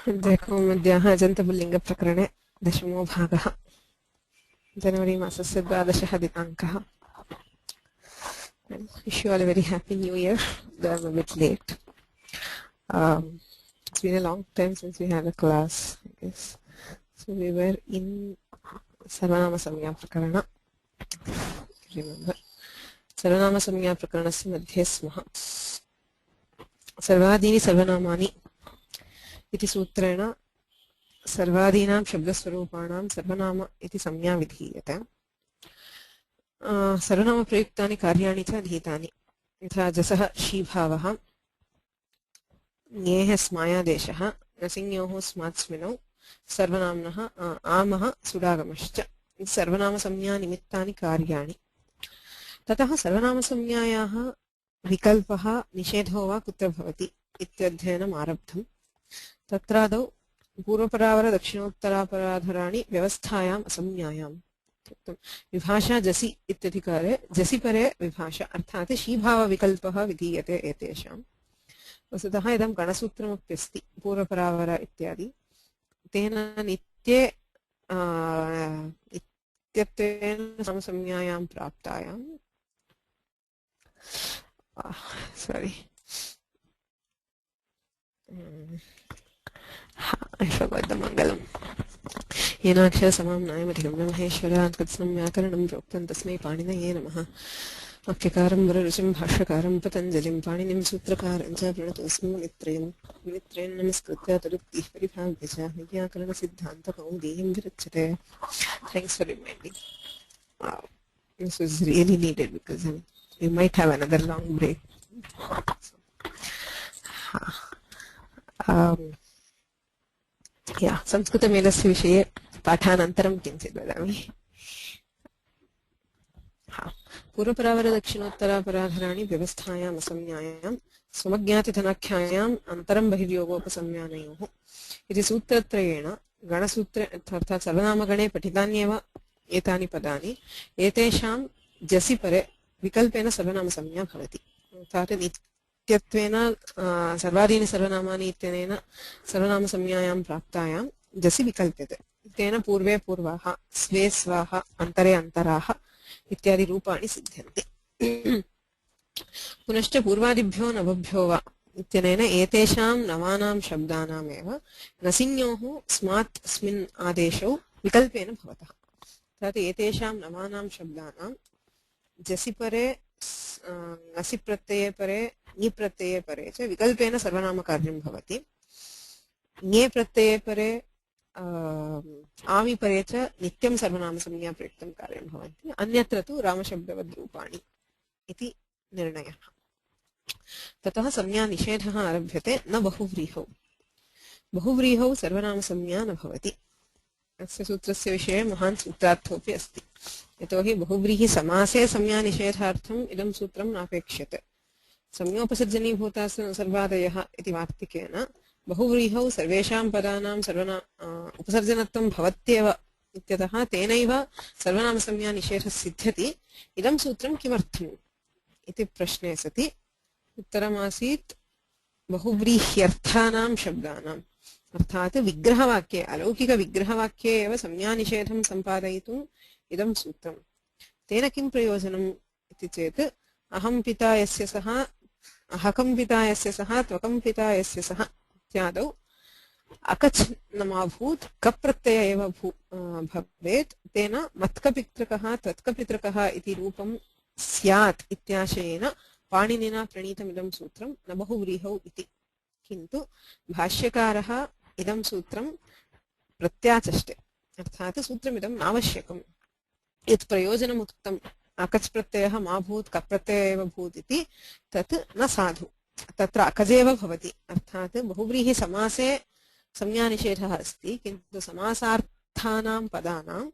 जयकौमुद्याः अजन्तपुल्लिङ्गप्रकरणे दशमो भागः जनवरी मासस्य 12 दिनाङ्कः. Wish you all a very happy new year. I'm a bit late. It's been a long time since we had a class, I guess. So we were in Sarvanama Samya Prakarana. Remember, Sarvanama Samya Prakaranasya madhye smaha. Sarvadini Sarvanamani iti sutrena सर्वादीनां शब्दस्वरूपाणां सर्वनाम इति संज्ञा विधीयते. सर्वनामप्रयुक्तानि कार्याणि च अधीतानि. यथा जसः शीभावः, ङेः स्मायादेशः, नसिंयोः स्मात्स्मिनौ, सर्वनाम्नः आमः सुडागमश्च. सर्वनामसंज्ञानिमित्तानि कार्याणि. ततः सर्वनामसंज्ञायाः विकल्पः निषेधो वा कुत्र भवति इत्यध्ययनम् आरब्धम्. तत्रादौ पूर्वपरावर दक्षिणोत्तरापराधराणि व्यवस्थायाम् असंज्ञायाम्. विभाषा जसि इत्यधिकारे जसि परे विभाषा अर्थात् शीभावविकल्पः विधीयते एतेषाम्. वस्तुतः इदं गणसूत्रमप्यस्ति पूर्वपरावर इत्यादि. तेन नित्ये इत्यत्वेन समसंज्ञायां प्राप्तायाम् I forgot the Mangalam. येनाक्षर समां नायमधिगम्य महेश्वरात् कृत्स्नं व्याकरणं प्रोक्तं तस्मै पाणिनये नमः. वाक्यकारं वररुचिं भाष्यकारं पतञ्जलिं पाणिनिं सूत्रकारं च प्रणतोऽस्मि मुनित्रयं. मुनित्रयं नमस्कृत्य तदुक्तिः परिभाव्य च वैयाकरणसिद्धान्तकौमुदीं विरच्यते. Thanks for reminding. This was really needed because we might have another long break. संस्कृतमेलस्य विषये पाठानन्तरं किञ्चित् वदामि. पूर्वपरावर दक्षिणोत्तरापराधराणि व्यवस्थायाम् असंज्ञायाम् स्वमज्ञातिधनाख्यायाम् अन्तरं बहिर्योगोपसंज्ञानयोः इति सूत्रत्रयेण गणसूत्रे अर्थात् सर्वनामगणे पठितान्येव एतानि पदानि एतेषां जसि परे विकल्पेन सर्वनामसंज्ञा भवति. अर्थात् नित्यत्वेन सर्वादीनि सर्वनामानि इत्यनेन सर्वनामसंज्ञायां प्राप्तायां जसि विकल्प्यते. तेन पूर्वे पूर्वाः, स्वे स्वाः, अन्तरे अन्तराः इत्यादि रूपाणि सिद्ध्यन्ते. पुनश्च पूर्वादिभ्यो नवभ्यो वा इत्यनेन एतेषां नवानां शब्दानामेव नसिंयोः स्मात् स्मिन् आदेशौ विकल्पेन भवतः. अर्थात् एतेषां नवानां शब्दानां जसि परे, नसि प्रत्यये परे, ङि प्रत्यये परे च विकल्पेन सर्वनामकार्यं भवति. ङे प्रत्यये परे, आमि परे च नित्यं सर्वनामसंज्ञा प्रयुक्तं कार्यं भवन्ति. अन्यत्र तु रामशब्दवद्रूपाणि इति निर्णयः. ततः संज्ञा निषेधः आरभ्यते न बहुव्रीहौ. बहुव्रीहौ सर्वनामसंज्ञा न भवति. अस्य सूत्रस्य विषये महान् सूत्रार्थोऽपि अस्ति. यतोहि बहुव्रीहि समासे संज्ञा निषेधार्थम् इदं सूत्रं नापेक्ष्यते. संज्ञोपसर्जनीभूताः सर्वादयः इति वार्तिकेन बहुव्रीहौ सर्वेषां पदानां उपसर्जनत्वं भवत्येव इत्यतः तेनैव सर्वनामसंज्ञा निषेधः सिद्ध्यति. इदं सूत्रं किमर्थम् इति प्रश्ने सति उत्तरमासीत् बहुव्रीह्यर्थानां शब्दानाम् अर्थात् विग्रहवाक्ये, अलौकिकविग्रहवाक्ये एव संज्ञानिषेधं सम्पादयितुम् इदं सूत्रम्. तेन किं प्रयोजनम् इति चेत् अहं पिता यस्य सः, अहकं पिता यस्य सः, त्वकं पिता यस्य सः इत्यादौ अकच् नमाभूत् कप्रत्यय एव भवेत्. तेन मत्कपितृकः त्वत्कपितृकः इति रूपं स्यात् इत्याशयेन पाणिनिना प्रणीतमिदं सूत्रं न बहुव्रीहौ इति. किन्तु भाष्यकारः इदं सूत्रं प्रत्याचष्टे. अर्थात् सूत्रमिदं नावश्यकम्. यत् प्रयोजनमुक्तम् अकच् प्रत्ययः मा भूत् कप्रत्यय एव भूत् इति तत् न साधु. तत्र अकजेव भवति. अर्थात् बहुव्रीहि समासे संज्ञानिषेधः अस्ति, किन्तु समासार्थानां पदानां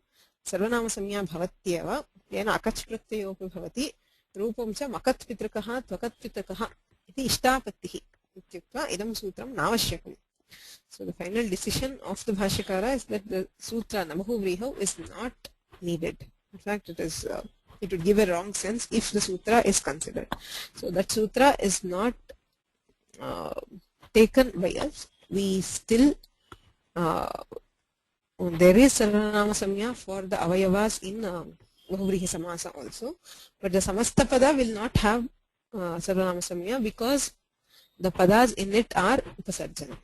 सर्वनामसंज्ञा भवत्येव. तेन अकच् प्रत्ययोऽपि भवति. रूपं च मकत्पितृकः त्वकत्पितृकः इति इष्टापत्तिः इत्युक्त्वा इदं सूत्रं नावश्यकम्. So the final decision of the Bhashyakara is that the sutra Namahuvrihau is not needed. In fact, it would give a wrong sense if the sutra is considered. So that sutra is not taken by us. We still there is sarvanama samya for the avayavas in bahuvrihi samasa also, but the samastapada will not have sarvanama samya because the padas in it are upasarjana.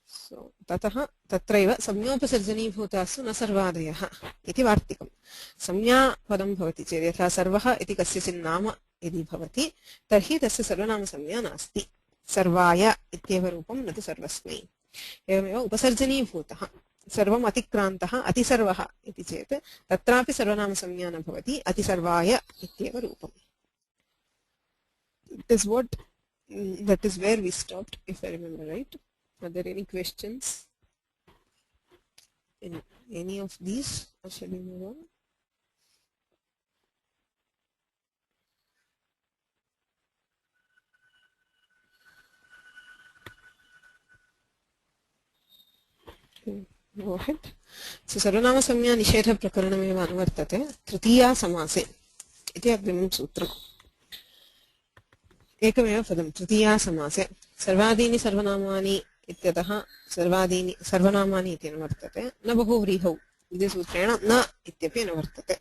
So tatah tatraiva samyopasarjanibhutasu na sarvadayah iti vartikam. Samya padam bhavati chedi yatha sarvah iti kasyachin nama yadi bhavati tarhi tasya sarvanama samya nasti. Sarvaya ityeva rupam natu sarvasmai. एवमेव उपसर्जनीभूतः सर्वम् अतिक्रान्तः अतिसर्वः इति चेत् तत्रापि सर्वनामसंज्ञा न भवति अतिसर्वाय इत्येव रूपम्. That is where we stopped, if I remember right. Are there any questions in any of these, or shall we move on? Go ahead. So sarvanama samya nishedha prakaranameva anuvartate tritiya samase iti agrimam sutram. Ekameva padam tritiya samase sarvadini sarvanamani ityatah sarvadini sarvanamani iti anuvartate na bahuvrihau iti sutrena na ityapi anuvartate.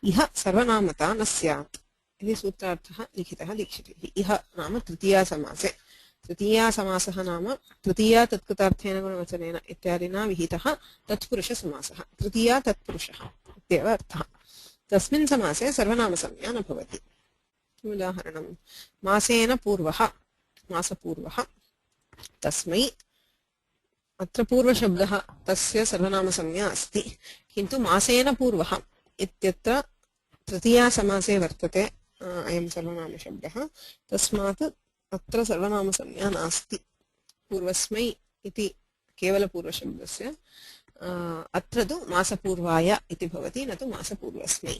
Iha sarvanamata na syat iti sutrarthah likhitah dikshite. Iha nama tritiya samase. तृतीया समासः नाम तृतीया तत्कृतार्थेन गुणवचनेन इत्यादिना विहितः तत्पुरुष समासः. तृतीया तत्पुरुषः इत्येव अर्थः. तस्मिन् समासे सर्वनामसंज्ञा न भवति. उदाहरणं मासेन पूर्वः मासपूर्वः तस्मै अत्र पूर्वशब्दः तस्य सर्वनामसंज्ञा अस्ति, किन्तु मासेन पूर्वः इत्यत्र तृतीया समासे वर्तते अयं सर्वनामशब्दः, तस्मात् अत्र सर्वनामसंज्ञा नास्ति. पूर्वस्मै इति केवलपूर्वशब्दस्य अत्र तु मासपूर्वाय इति भवति, न तु मासपूर्वस्मै.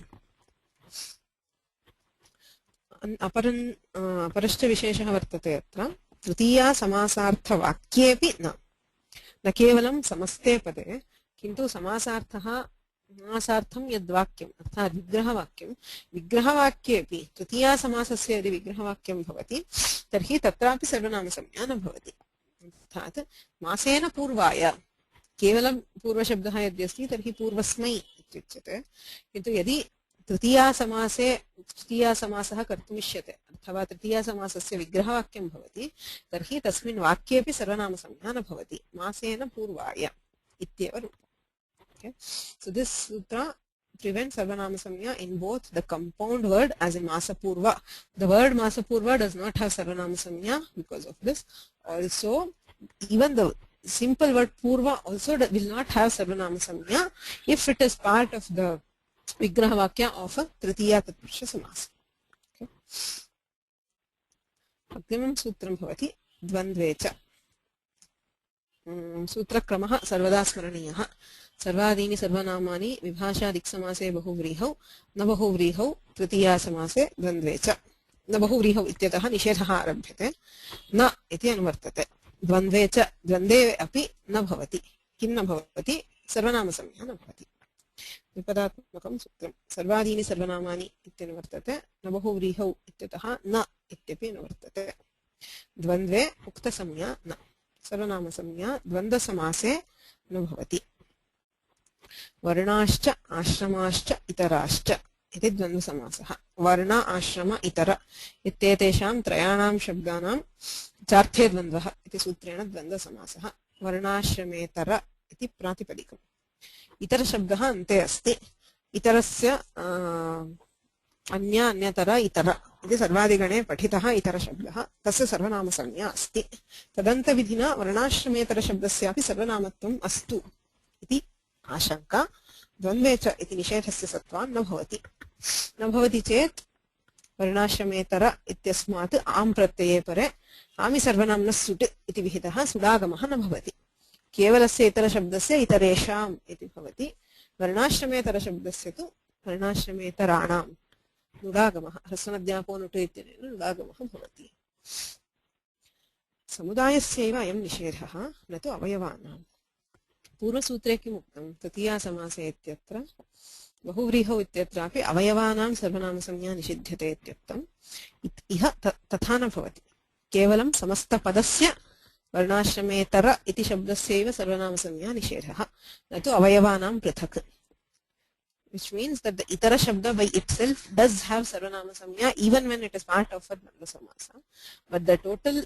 अपरश्च विशेषः वर्तते अत्र तृतीया समासार्थवाक्येपि न केवलं समस्ते पदे, किन्तु समासार्थं यद्वाक्यम् अर्थात् विग्रहवाक्येपि तृतीया समासस्य यदि विग्रहवाक्यं भवति तर्हि तत्रापि सर्वनामसंज्ञा न भवति. अर्थात् मासेन पूर्वाय केवलं पूर्वशब्दः यद्यस्ति तर्हि पूर्वस्मै इत्युच्यते, किन्तु यदि तृतीया समासः कर्तुमिष्यते अथवा तृतीया समासस्य विग्रहवाक्यं भवति तर्हि तस्मिन् वाक्येपि सर्वनामसंज्ञा न भवति. मासेन पूर्वाय इत्येव रूपम्. Okay. So this sutra prevents sarvanama samya in both the compound word as in masapurva. The word masapurva does not have sarvanama samya because of this. Also, even the simple word purva also will not have sarvanama samya if it is part of the vigraha vakya of a tritiya tatpursha samasa. Okay. Agrimam sutram bhavati dvandvecha. सूत्रक्रमः सर्वदा स्मरणीयः. सर्वादीनि सर्वनामानि विभाषादिक्समासे बहुव्रीहौ न बहुव्रीहौ तृतीया समासे द्वन्द्वे च. न बहुव्रीहौ इत्यतः निषेधः आरभ्यते, न इति अनुवर्तते. द्वन्द्वे च द्वन्द्वे अपि न भवति. किं न भवति? सर्वनामसंज्ञा न भवति. विपदात्मकं सूत्रं. सर्वादीनि सर्वनामानि इत्यनुवर्तते, न बहुव्रीहौ इत्यतः न इत्यपि अनुवर्तते. द्वन्द्वे उक्तसंज्ञा न. सर्वनामसंज्ञा द्वन्द्वसमासे न भवति. वर्णाश्च आश्रमाश्च इतराश्च इति द्वन्द्वसमासः. वर्ण आश्रम इतर इत्येतेषां त्रयाणां शब्दानां चार्थे द्वन्द्वः इति सूत्रेण द्वन्द्वसमासः. वर्णाश्रमेतर इति प्रातिपदिकम्. इतरशब्दः अन्ते अस्ति. इतरस्य अन्यतर इतर इति सर्वादिगणे पठितः इतरशब्दः तस्य सर्वनामसंज्ञा अस्ति. तदन्तविधिना वर्णाश्रमेतरशब्दस्यापि सर्वनामत्वम् अस्तु इति आशंका. द्वन्द्वे च इति निषेधस्य सत्त्वान् न भवति. न भवति चेत् वर्णाश्रमेतर इत्यस्मात् आम् प्रत्यये परे आमि सर्वनाम्नः सुट् इति विहितः सुडागमः न भवति. केवलस्य इतरशब्दस्य इतरेषाम् इति भवति. वर्णाश्रमेतरशब्दस्य तु वर्णाश्रमेतराणां नुडागमः ह्रस्वनद्यापो नुट् इत्यनेन नुडागमः भवति. समुदायस्यैव अयं निषेधः न तु अवयवानाम्. पूर्वसूत्रे किम् उक्तं? तृतीया समासे इत्यत्र बहुव्रीहौ इत्यत्रापि अवयवानां सर्वनामसंज्ञा निषिध्यते इत्युक्तम्. इह तथा न भवति. केवलं समस्तपदस्य वर्णाश्रमेतर इति शब्दस्यैव सर्वनामसंज्ञा निषेधः न तु अवयवानां पृथक्, which means that the itara shabda by itself does have sarvanama samya even when it is part of a dvanda samasa, but the total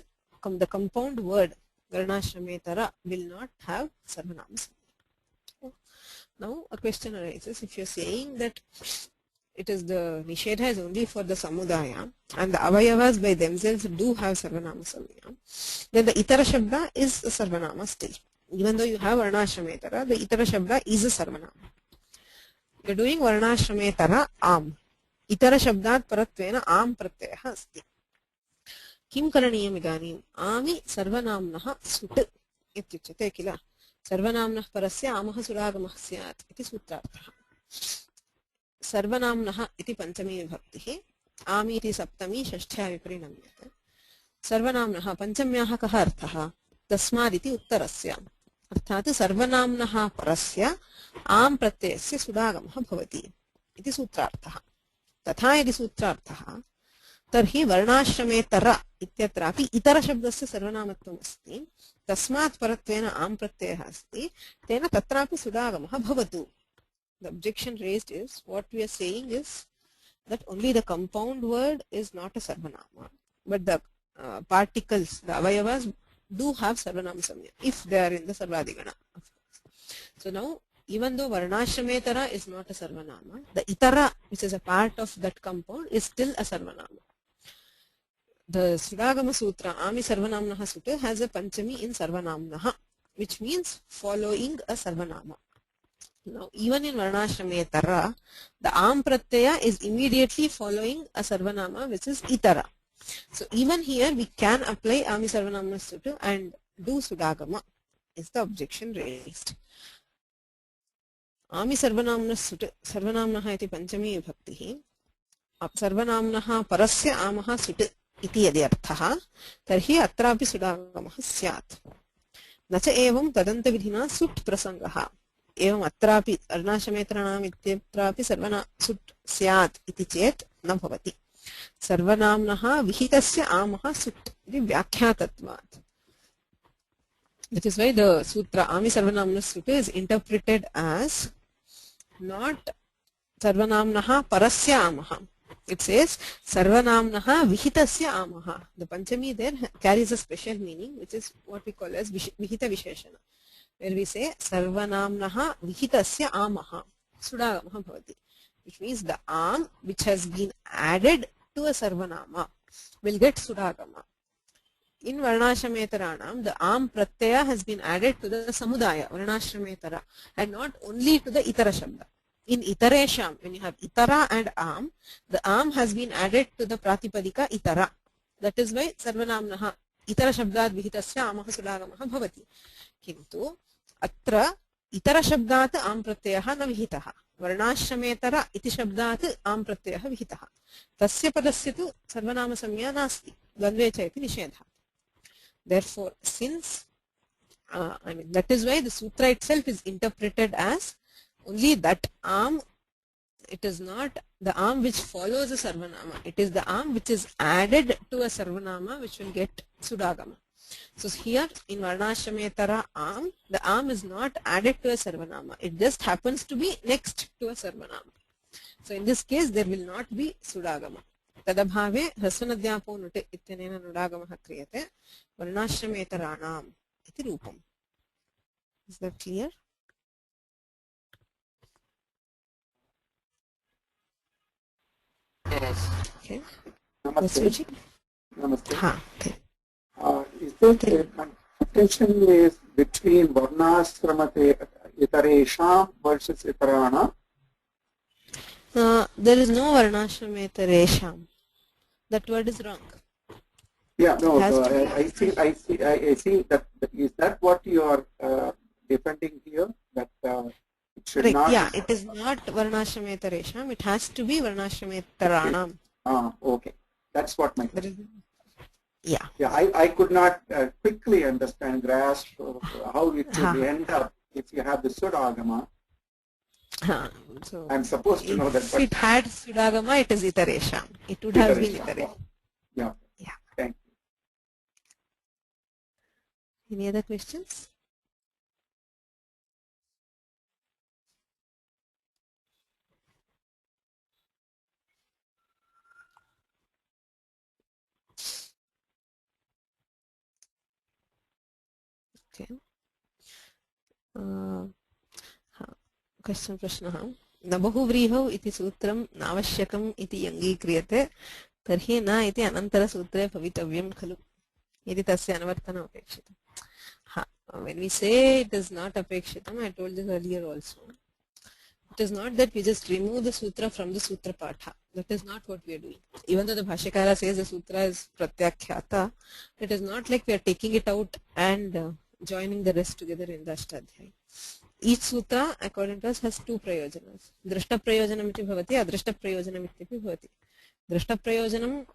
the compound word varnashrametara will not have sarvanama samya. Now a question arises, if you are saying that it is the nishedha is only for the samudaya and the avayavas by themselves do have sarvanama samya, then the itara shabda is a sarvanama still. Even though you have varnashrametara, the itara shabda is a sarvanama. You are doing varnashrametara am. Itara shabdat paratvena am pratyayah asti. Kim karaniyam idanim? Ami sarvanamnah sut ityuchyate kila. Sarvanamnah parasya amah suragamah syat iti sutrarthah. Sarvanamnah iti panchami vibhaktihi. Ami iti saptami shasthya viparinamyate. Sarvanamnah panchamyah kah arthah? Tasmad iti uttarasya. अर्थात सर्वनाम्नः परस्य आम प्रत्ययस्य सुडागमः भवति इति सूत्रार्थः. तथा यदि सूत्रार्थः तर्हि वर्णाश्रमेतर इत्यत्रापि इतर शब्दस्य सर्वनामत्वम् अस्ति, तस्मात् परत्वेन आम प्रत्ययः अस्ति, तेन तत्रापि सुडागमः भवतु. The objection raised is, what we are saying is that only the compound word is not a sarvanama, but the particles, the avayavas do have sarvanama samya if they are in the sarvadigana. So now, even though varnashrametara is not a sarvanama, the itara, which is a part of that compound, is still a sarvanama. The Sudagama Sutra, Ami Sarvanamnaha Sutta, has a panchami in sarvanamnaha, which means following a sarvanama. Now, even in varnashrametara, the am pratyaya is immediately following a sarvanama, which is itara. So even here we can apply Ami Sarvanamna Sutta and do Sudagama, is the objection raised. Ami Sarvanamna Sutta, Sarvanamnaha iti panchami vibhaktihi, Sarvanamnaha parasya amaha Sutta iti yadi arthaha, tarhi atrapi Sudagamaha syat. Nacha evam tadanta vidhina Sut prasangaha. Evam atrapi Varnashrametranam ityatrapi sarvana Sut syat iti chet na bhavati. Sarvanamnaha vihitasya amaha sut iti vyakhyatvatvat. That is why the sutra Ami Sarvanamna Sutta is interpreted as not Sarvanamnaha parasya amaha. It says Sarvanamnaha vihitasya amaha. The panchami there carries a special meaning, which is what we call as vihita visheshana, where we say Sarvanamnaha vihitasya amaha sudagamaha bhavati, which means the am which has been added to a sarvanama will get sudagama. In varnashrameteranam, the am pratyaya has been added to the samudaya varnashrametara and not only to the itara shabda. In itaresham, when you have itara and am, the am has been added to the pratipadika itara. That is why sarvanamnaha itara shabdat vihitasya amaha sudagamaha bhavati. Kintu atra itara shabdat am pratyayah na vihitaha. Varnashrametara iti shabdat am pratyayah vihitaha. Tasya padasya tu sarvanama samya nasti. Dvandve cha iti nishedha. Therefore, since that is why the sutra itself is interpreted as only that am. It is not the am which follows a sarvanama. It is the am which is added to a sarvanama which will get sudagama. So here in varnashrametara am, the am is not added to a sarvanama. It just happens to be next to a sarvanama. So in this case there will not be sudagama. Tadabhave hrasvanadhyapo nute ityanena nudagamaha kriyate varnashrameteranam iti rupam. Is that clear? Yes. Okay. Namaste. Namaste. Ha, okay. Is there a confrontation is between varnashramate itaresham versus itarana? There is no varnashrameteresham. That word is wrong. Yeah, no. It has So to be- I see that. Is that what you are defending here? That it should Right. not. Yeah, it is not varnashrameteresham. It has to be varnashrameteranam. Okay. That's what my. There is, yeah. Yeah, I could not quickly grasp how it should end up if you have the sudagama. So I'm supposed to know that. if it had sudagama, it is itaresham. It would have been Itaresham. itaresham. Yeah. Yeah. Thank you. Any other questions? Okay. Question प्रश्नः न बहुव्रीहौ इति सूत्रं नावश्यकम् इति अङ्गीक्रियते तर्हि न इति अनन्तरसूत्रे भवितव्यं खलु इति तस्य अनुवर्तनम् अपेक्षितम्. When we say it is not apekshitam, I told this earlier also. It is not that we just remove the sutra from the sutra patha. That is not what we are doing. Even though the Bhashyakara says the sutra is pratyakhyata, it is not like we are taking it out and joining the rest together in the Ashtadhyaya. Each sutra, according to us, has two prayojanas. Drashta prayojanam iti bhavati, adrashta prayojanam iti bhavati. Drashta prayojanam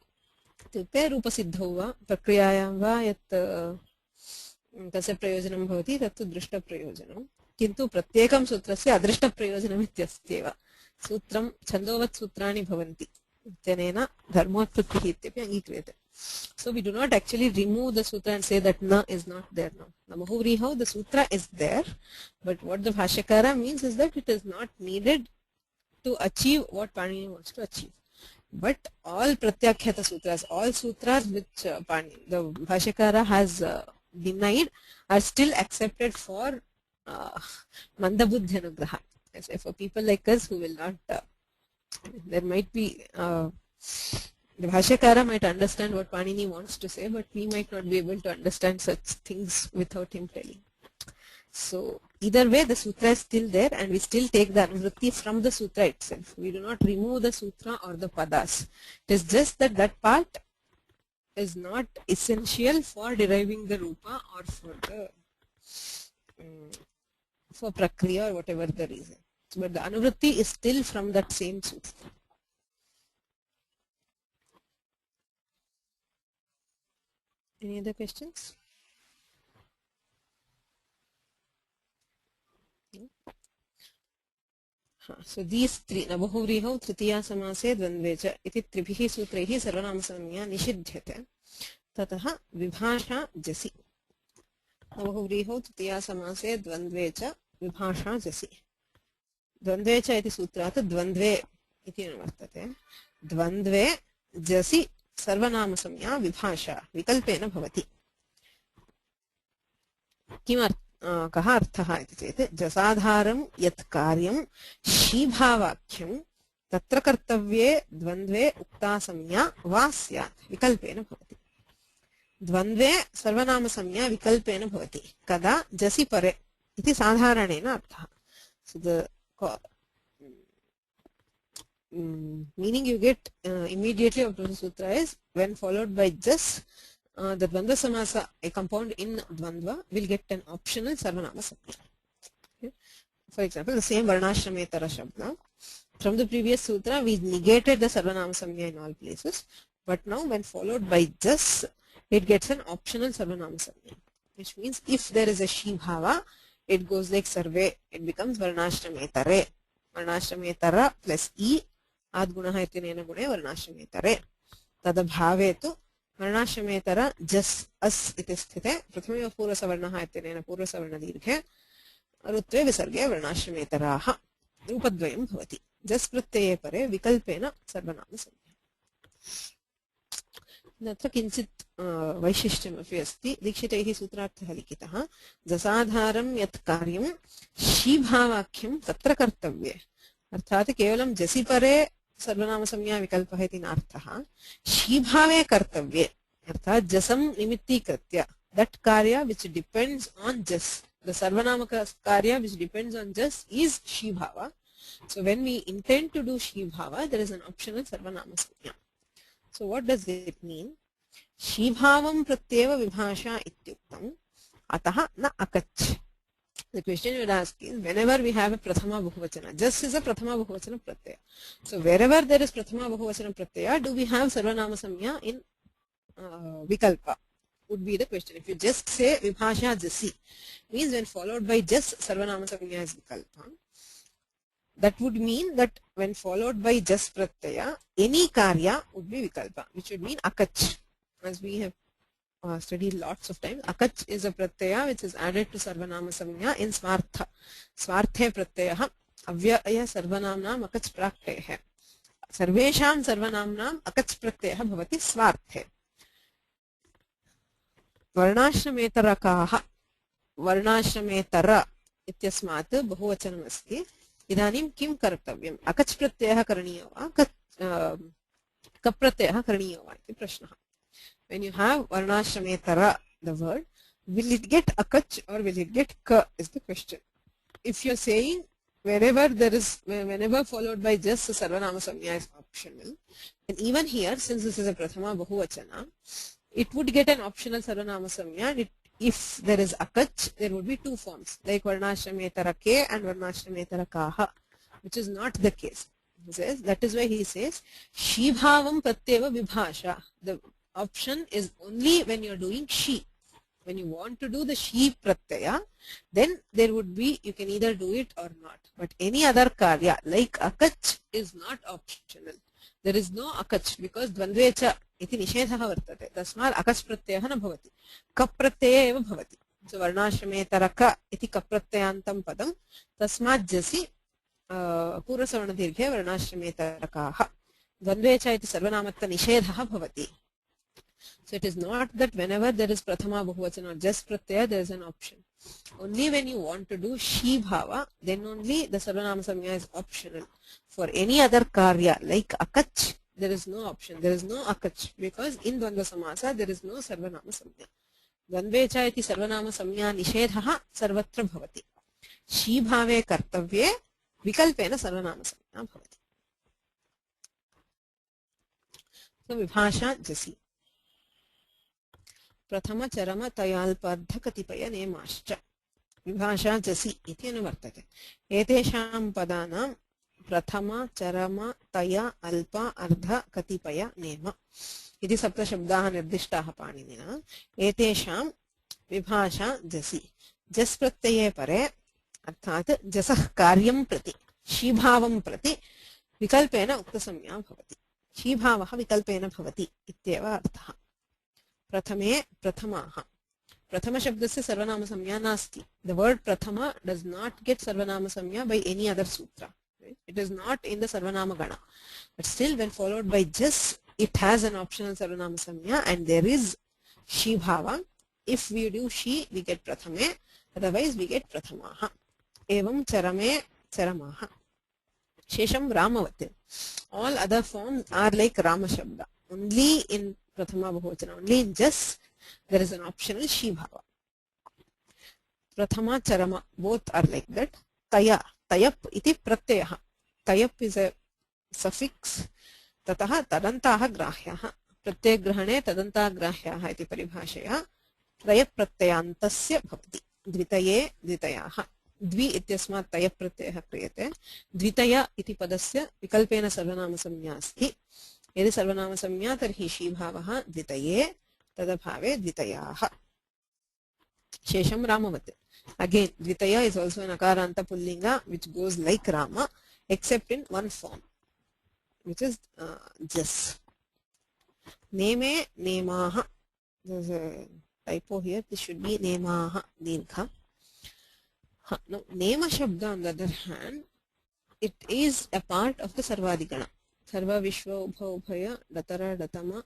इत्युक्ते रूपसिद्धौ वा प्रक्रियायां वा यत् तस्य प्रयोजनं भवति तत्तु दृष्टप्रयोजनं. किन्तु प्रत्येकं सूत्रस्य अदृष्टप्रयोजनम् इत्यस्त्येव. सूत्रं छन्दोवत् सूत्राणि भवन्ति इत्यनेन धर्मोत्पत्तिः इत्यपि अङ्गीक्रियते. So we do not actually remove the sutra and say that na is not there now. Na bahuvrihav, the sutra is there, but what the Bhashyakara means is that it is not needed to achieve what Panini wants to achieve. But all pratyakhyata sutras, all sutras which the Bhashyakara has denied are still accepted for Mandabuddhi Anugraha. For people like us who will not, there might be, the Bhashyakara might understand what Panini wants to say, but we might not be able to understand such things without him telling. So either way, the sutra is still there and we still take the anuvritti from the sutra itself. We do not remove the sutra or the padas. It is just that that part is not essential for deriving the rupa or for the for prakriya or whatever the reason. But the anuvritti is still from that same sutra. Any other questions? So these three, na bahuvrihav tritiya samase dvandvecha iti tribhihi sutraihi sarvanamasamya nishiddhyate tataha vibhasha jasi. Na bahuvrihav tritiya samase dvandvecha vibhasha jasi. Dvandvecha iti sutrat dvandve iti anvartate. Dvandve jasi sarvanamasamya vibhasha vikalpena bhavati. किमर्थं कः अर्थः इति चेत् जसाधारं यत् कार्यं शीभावाक्यं तत्र कर्तव्ये द्वन्द्वे उक्ता संज्ञा वा स्यात् विकल्पेन भवति. द्वन्द्वे सर्वनामसंज्ञा विकल्पेन भवति कदा जसि परे इति साधारणेन अर्थः. So the meaning you get immediately out of the sutra is when followed by jas, the Dvandva Samasa, a compound in Dvandva, will get an optional Sarvanama Samya. Okay. For example, the same Varnashrametara Shabda. From the previous sutra, we negated the Sarvanama Samya in all places. But now, when followed by jas, it gets an optional Sarvanama Samya. Which means if there is a Shibhava, it goes like Sarve, it becomes Varnashrametare. Varnashrametara plus E, Adgunaha itinena gune Varnashrametare. Tada bhavetu वर्णाश्रमेतर जस् अस् इति स्थिते प्रथमे पूर्वसवर्णः इत्यनेन पूर्वसवर्णदीर्घे ऋत्वे विसर्गे वर्णाश्रमेतराः रूपद्वयं भवति. जस् प्रत्यये परे विकल्पेन सर्वनामसंज्ञा. अत्र किञ्चित् वैशिष्ट्यमपि अस्ति. दीक्षितैः सूत्रार्थः लिखितः जसाधारं यत् कार्यं शीभावाक्यं तत्र कर्तव्ये. अर्थात् केवलं जसि परे सर्वनामसंज्ञा विकल्पः इति नार्थः. शीभावे कर्तव्ये अर्थात् जसं निमित्तीकृत्य that karya which depends on jas, the sarvanama karya which depends on jas is shibhava. So when we intend to do shibhava, there is an optional sarvanama sanya. So what does it mean? Shibhavam pratyeva vibhasha ityuktam ataha na akach. The question you would ask is, whenever we have a prathama bahuvachana, just is a prathama bahuvachana pratyaya. So wherever there is prathama bahuvachana pratyaya, do we have sarvanama samya in vikalpa? Would be the question. If you just say vibhasha jasi, means when followed by just sarvanama samya is vikalpa. That would mean that when followed by just pratyaya, any karya would be vikalpa, which would mean akach, as we have studied lots of times. Akach is a pratyaya which is added to sarvanama samnya in swartha. Swarthe pratyayah avyaya sarvanamnam akach praktayah. Sarvesham sarvanamnam akach pratyayah bhavati swarthe. वर्णाश्रमेतरकाः वर्णाश्रमेतर इत्यस्मात् बहुवचनमस्ति इदानीं किं कर्तव्यम् अकच् प्रत्ययः करणीयो वा cup प्रत्ययः करणीयो वा इति प्रश्नः when you have varnashrametara the word will it get akach or will it get ka is the question if you are saying whenever followed by just sarvanama samnya is optional and even here since this is a prathama bahuvachana it would get an optional sarvanama samnya. If there is akach, there would be two forms like varnashrametara ke and varnashrametara kaha, which is not the case. He says that is why he says she bhavam pratyeva vibhasha. The option is only when you are doing she. When you want to do the she pratyaya, then there would be you can either do it or not. But any other karya like akach is not optional. There is no akach because dvandvecha iti nishedhah vartate. Tasmat akach pratyayah na bhavati. Kap pratyaya eva bhavati. So varnashrametaraka iti kap pratyayantam padam tasmat jasi purvasavarna dirghe varnashrametarakaah. Dvandvecha iti sarvanamatta nishedhah bhavati. So it is not that whenever there is prathama bahuvachana or just pratyaya there is an option. Only when you want to do she bhava, then only the sarvanama samnya is optional. For any other karya like akach, there is no option. There is no akach because in dvandva samasa there is no sarvanama samnya. Dvandvecha iti sarvanama samnya nishedhah sarvatra bhavati. She bhave kartavye vikalpena sarvanama samnya bhavati. So vibhasha jasi. प्रथम चरम तयाल्पार्ध कतिपय नेमाश्च विभाषा जसि इति अनुवर्तते एतेषां पदानां प्रथम चरम तया अल्प अर्ध कतिपय नेम इति सप्तशब्दाः निर्दिष्टाः पाणिनिना एतेषां विभाषा जसि जस् प्रत्यये परे अर्थात् जसः कार्यं प्रति शीभावं प्रति विकल्पेन उक्तसंज्ञा भवति शीभावः विकल्पेन भवति इत्येव अर्थः प्रथमे प्रथमाः प्रथम शब्दस्य सर्वनाम संज्ञा नास्ति the word prathama does not get sarvanama samnya by any other sutra right? It is not in the sarvanama gana but still when followed by just it has an optional sarvanama samnya and there is she bhava if we do she we get prathame otherwise we get prathamaah evam charame charamaah shesham ramavat all other forms are like rama shabda only in prathama bahuvachana only in just there is an optional she bhava prathama charama both are like that taya tayap iti pratyayah tayap is a suffix tatah tadantah grahyah pratyay grahane tadantah grahyah iti paribhashaya trayap pratyayantasya bhavati dvitaye dvitayah द्वि इत्यस्मात् तयः प्रत्ययः क्रियते द्वितय इति पदस्य विकल्पेन सर्वनाम संज्ञा अस्ति यदि सर्वनाम संज्ञा तर्हि शीभावः द्वितये तदभावे द्वितयाः शेषं रामवत् again द्वितय is also an akaranta pullinga which goes like rama except in one form which is jas neme nemaah there's a typo here this should be nemaah dirgha no nema shabda on the other hand it is a part of the sarvadigana sarva vishwa ubha ubhaya datara datama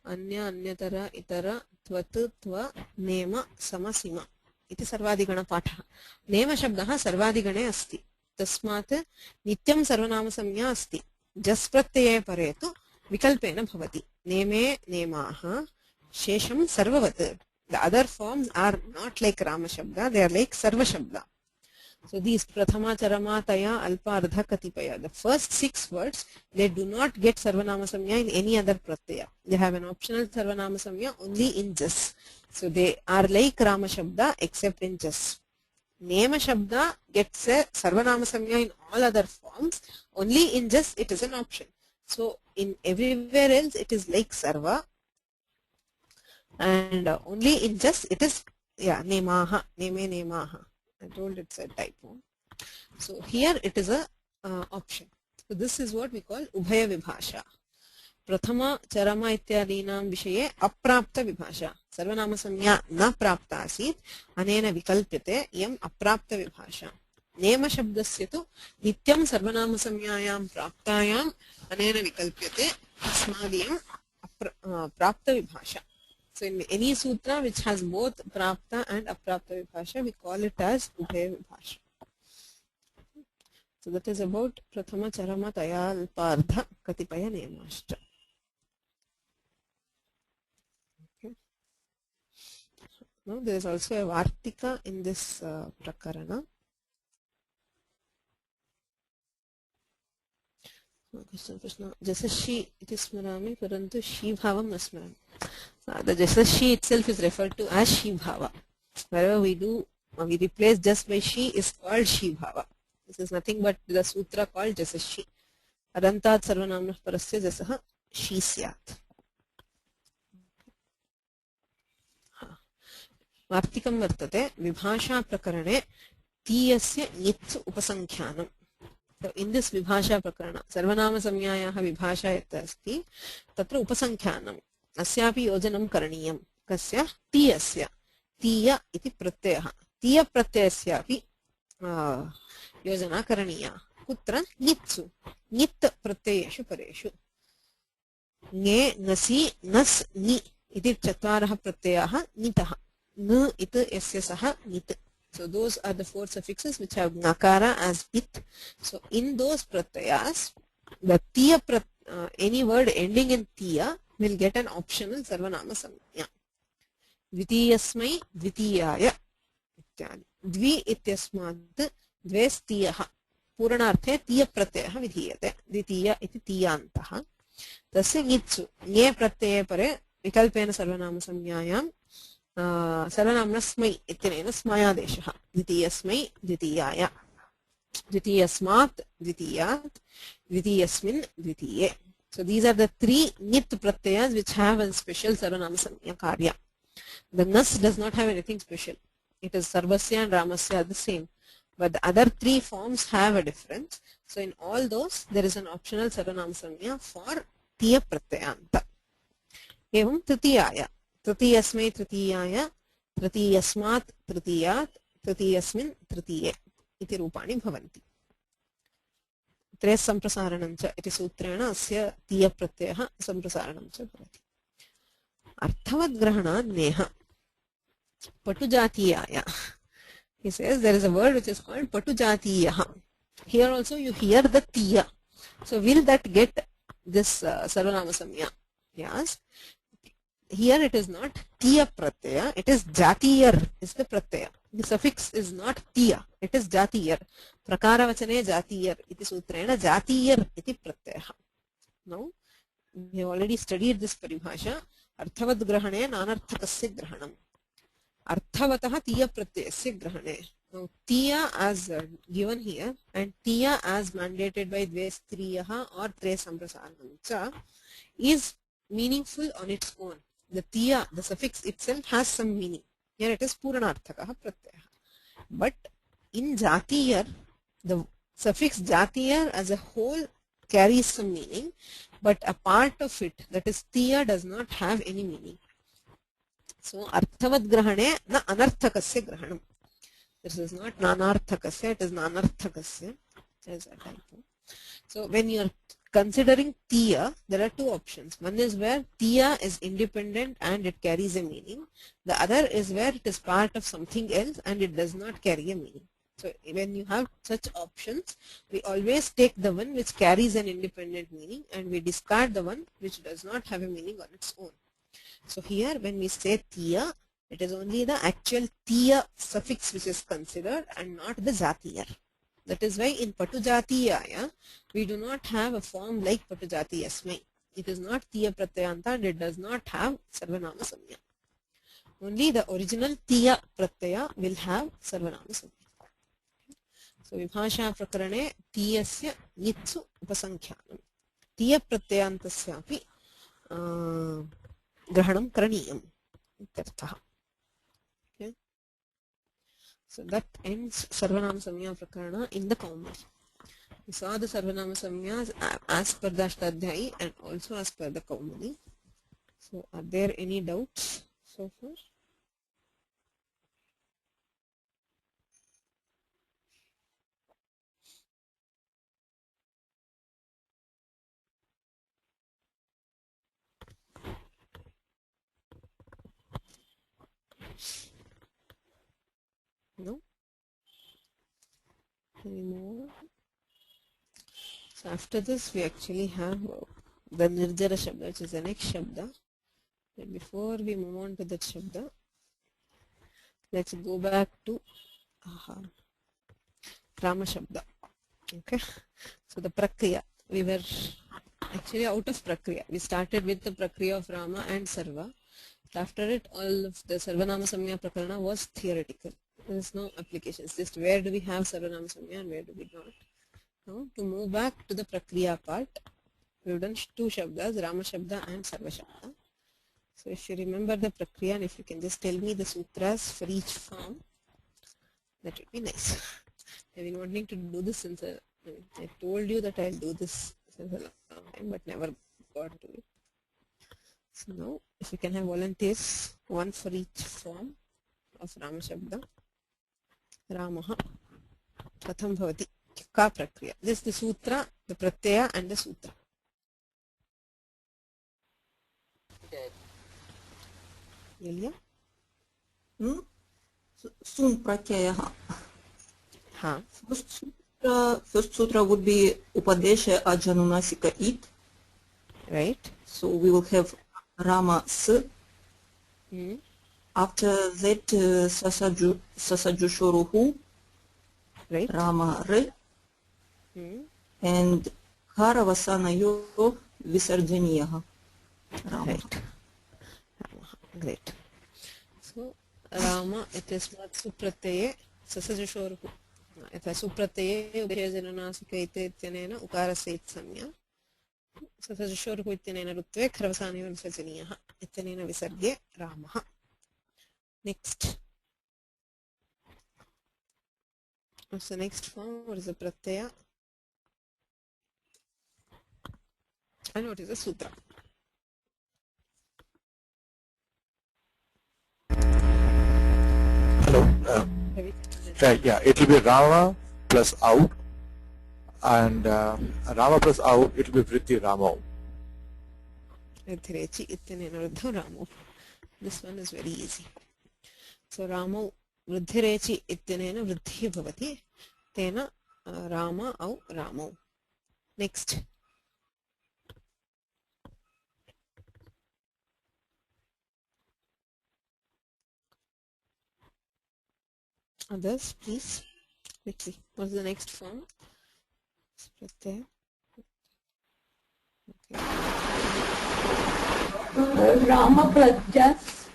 anya anyatara itara tvat tva nema samasima iti sarvadigana patha nema shabdah sarvadigane asti tasmat nityam sarvanama samnya asti jas pratyaye paretu vikalpena bhavati neme nemaah shesham sarvavat the other forms are not like rama shabda they are like sarva shabda. So these prathama charama taya alpa ardha katipaya the first 6 words they do not get sarvanama samnya in any other pratyaya they have an optional sarvanama samnya only in jas so they are like rama shabda except in jas nema shabda gets a sarvanama samnya in all other forms only in jas it is an option so in everywhere else it is like sarva and only in jas it is nemaha neme nemaha I told it's a typo. So here it is a option. So this is what we call ubhaya vibhasha. प्रथम चरम इत्यादीनां विषये अप्राप्त विभाषा सर्वनामसंज्ञा न प्राप्ता आसीत् अनेन विकल्प्यते इयम् अप्राप्त विभाषा नेमशब्दस्य तु नित्यं सर्वनामसंज्ञायां प्राप्तायाम् अनेन विकल्प्यते अस्मादीयम् प्राप्त विभाषा. So in any sutra which has both prapta and aprapta vibhasha, we call it as ubhaya vibhasha. So that is about prathama charama tayalpardha katipaya niyamashcha. Okay. Now there is also a vartika in this prakarana. Krishna, Jasashi iti smarami parantu Shi bhavam na smarami. The Jasashi itself is referred to as Shi bhava. Wherever we do, we replace just by Shi is called Shi bhava. This is nothing but the sutra called Jasashi. Adantat sarvanamnah parasya jasah Shi syat. Vartikam vartate vibhasha prakarane tiyasya nitsu upasankhyanam. So in this vibhasha prakarana, sarvanama samyayaha vibhasha yatta asti, tatra upasankhyanam, asyapi yojanam karaniyam, kasya tiyasya, tiya iti pratyayah, tiya pratyayasyapi yojana karaniya, kutra nitsu, nit pratyayeshu pareshu, nge, nasi, nas, ni, iti chatvaraha pratyayaha nitaha, n iti yasya saha nit. So those are the four suffixes which have nakara as it. So in those pratyayas, the tiya any word ending in tiya will get an optional sarvanama samya. Dvitiyasmai dvitiyaya ityadi. Dvi ityasmad dves tiyaha. Puranarthe tiya pratyayah vidhiyate. Dvitiya iti tiyantaha. Tasya nitsu. Nye pratyaye pare vikalpena sarvanama samyayam सर्वनाम्नस्मै इत्यनेन स्मयादेशः द्वितीयस्मै द्वितीयाय द्वितीयस्मात् द्वितीयात् द्वितीयस्मिन् द्वितीये. So these are the three nit pratyayas which have a special sarvanama samya karya. The nas does not have anything special. It is sarvasya and ramasya are the same, but the other three forms have a difference. So in all those there is an optional sarvanama samya for tiya pratyayanta. Evam tritiyaya तृतीयस्मै तृतीयाय तृतीयस्मात् तृतीयात् तृतीयस्मिन् तृतीये इति रूपाणि भवन्ति. त्रयः सम्प्रसारणं च इति सूत्रेण अस्य तीय प्रत्ययः सम्प्रसारणं च भवति. अर्थवद्ग्रहणात् नेह पटुजातीयाय. He says there is a word which is called पटुजातीयः. Here also you hear the tiya. So will that get this sarvanama samya? Yes. Here it is not tiya pratyaya, it is jatiyar is the pratyaya. The suffix is not tiya, it is jatiyar. Prakara vachane jatiyar iti sutrena jatiyar iti pratyaya. Now we have already studied this paribhasha. Arthavad grahane nanarthakasya grahanam. Arthavatah tiya pratyayasya grahane. Now tiya as given here and tiya as mandated by dve striyaha or tre samprasaranam cha is meaningful on its own. The tiya, the suffix itself has some meaning. Here it is puranarthakah pratyaya. But in jatiyar, the suffix jatiyar as a whole carries some meaning, but a part of it, that is tiya, does not have any meaning. So arthavad grahane na anarthakasya grahanam. This is not nanarthakasya, it is nanarthakasya. There's a typo. So when you are considering tiya, there are two options. One is where tiya is independent and it carries a meaning. The other is where it is part of something else and it does not carry a meaning. So when you have such options, we always take the one which carries an independent meaning and we discard the one which does not have a meaning on its own. So here when we say tiya, it is only the actual tiya suffix which is considered and not the jatiyar. That is why in patujatiyaya, we do not have a form like patujatiyasmai. It is not tiya pratyayanta and it does not have sarvanama samya. Only the original tiya pratyaya will have sarvanama samya. So vibhasha prakarane tiyasya nitsu upasankhyanam. Tiya pratyayantasyapi grahanam karaniyam. Okay. So that ends sarvanama samya prakarana in the Kaumudi. We saw the Sarvanama Samyas as per the Ashtadhyayi and also as per the Kaumudi. So are there any doubts so far? No? Any more? So after this we actually have the Nirjara Shabda, which is the next Shabda. But before we move on to that Shabda, let's go back to Rama Shabda. Okay, so the Prakriya, we were actually out of Prakriya. We started with the Prakriya of Rama and Sarva. After it, all of the Sarvanama Samya Prakarana was theoretical. There is no applications. Just where do we have Sarvanama Samya and where do we not? Now, to move back to the Prakriya part, we have done two Shabdas, Rama Shabda and Sarva Shabda. So if you remember the Prakriya and if you can just tell me the sutras for each form, that would be nice. I've been wanting to do this since I told you that I'll do this since a long time, but never got to it. So now, if you can have volunteers, one for each form of Rama Shabda. Ramaha Pratham Bhavati Ka Prakriya. This is the Sutra, the Pratyaya and the Sutra. Ilya? Sun Pratyaya. Ha. First sutra would be Upadesha Ajanunasika It. Right. So we will have Rama S. After that, Sasajushoruhu, Right. Rama Re, and Karavasana Yo Visarjaniyaha. Rama. Right. Great. So, Rama, it is Matsuprataye, Sasajushoruhu. Yatha Suprataye, Ubejananasika Itetyanena, Ukarasait Samya. Sasajushoruhu Ityanena Rutve, Karavasana Yo Visarjaniyaha. Ityanena Visargye, Ramaha. Next. What's the next form? What is the Pratyaya? And what is the Sutra? Hello. Yeah, it will be Rama plus out, and Rama plus out, it will be Vritti Ramo. Vrithirechi Ityanena Ruddho Ramo. This one is very easy. So Ramo Vrithirechi Ityanena Vriddhi Bhavati. Tena Rama au Ramo. Next. Others, please. Quickly. What's the next form? Pratyaya. Okay. Rama plus Jas,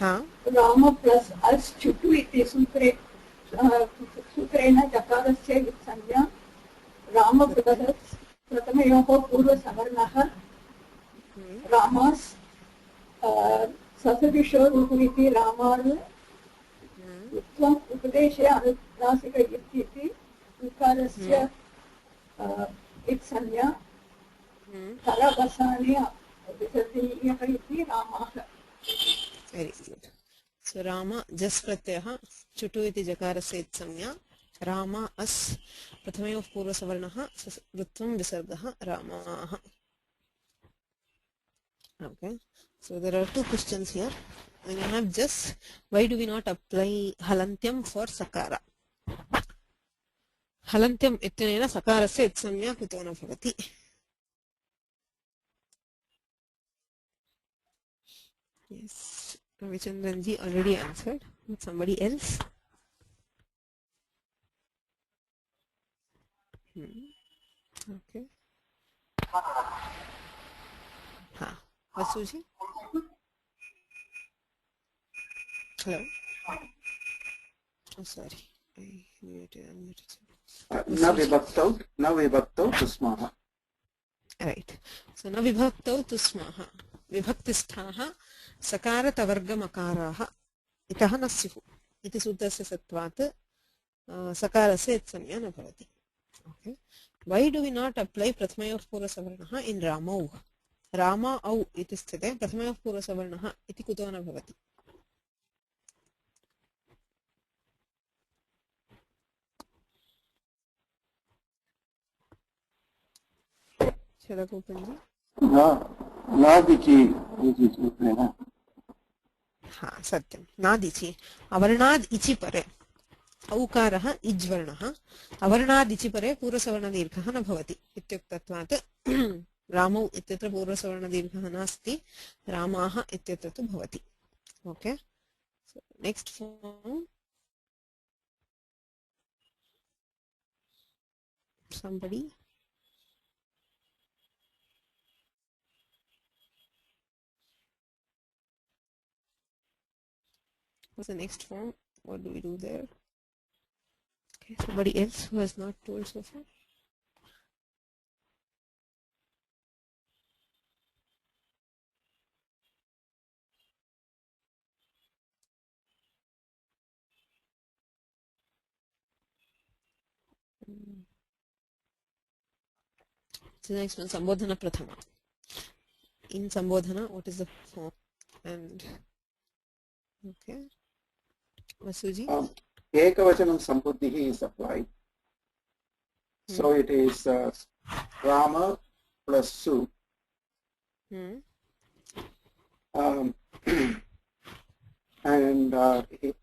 Ha? Rama plus As Chutu iti Sutrena Jakarasya Vitsanya, Rama plus Pratamayoho Purva Savarnaha, Ramas Sasavishor iti Rama Utvam Upadesha Anasika Iti Ukarasya Vitsanya, Karavasani Visarjaniyaha iti Ramaha. Very good. So Rama Jas Pratyaha Chutu iti Jakarasya Samya. Rama As Pratamayoh Purva Savarnaha Rutvam Visargaha Ramaha. Okay. So there are two questions here. When you have Jas, why do we not apply Halantyam for Sakara? Halantyam ityanena Sakarasya Itsamya Kutona Bhavati. Yes. Ravichandranji already answered. But somebody else? Okay. Ha. Vasuji? Hello? Oh, sorry. I unmuted. Navibhaktau Tusmaha. Right. So Navibhaktau Tusmaha. Vibhaktisthaha Sakaratavargamakaraha Itaha Nasyuhu. Iti Sutrasya Satvat Sakarasya Itsamya na bhavati. Okay. Why do we not apply Prathamayah Purvasavarnah in Ramau? Rama au iti sthite Prathamayah Purvasavarnah iti kuto na bhavati? Shalagopanji? नादिचि इति सूत्रेण हाँ सत्यं नादिचि अवर्णाद् इचि परे औकारः इज्वर्णः अवर्णाद् इचि परे पूर्वसवर्णदीर्घः न भवति इत्युक्तत्वात् रामौ इत्यत्र पूर्वसवर्णदीर्घः नास्ति रामाः इत्यत्र तु भवति okay next form somebody what's the next form? What do we do there? Okay, somebody else who has not told so far. So the next one, Sambodhana Prathama. In Sambodhana, what is the form? And okay, Vasuji. Ekavachanam sambuddhihi is applied. So it is Rama plus Su. And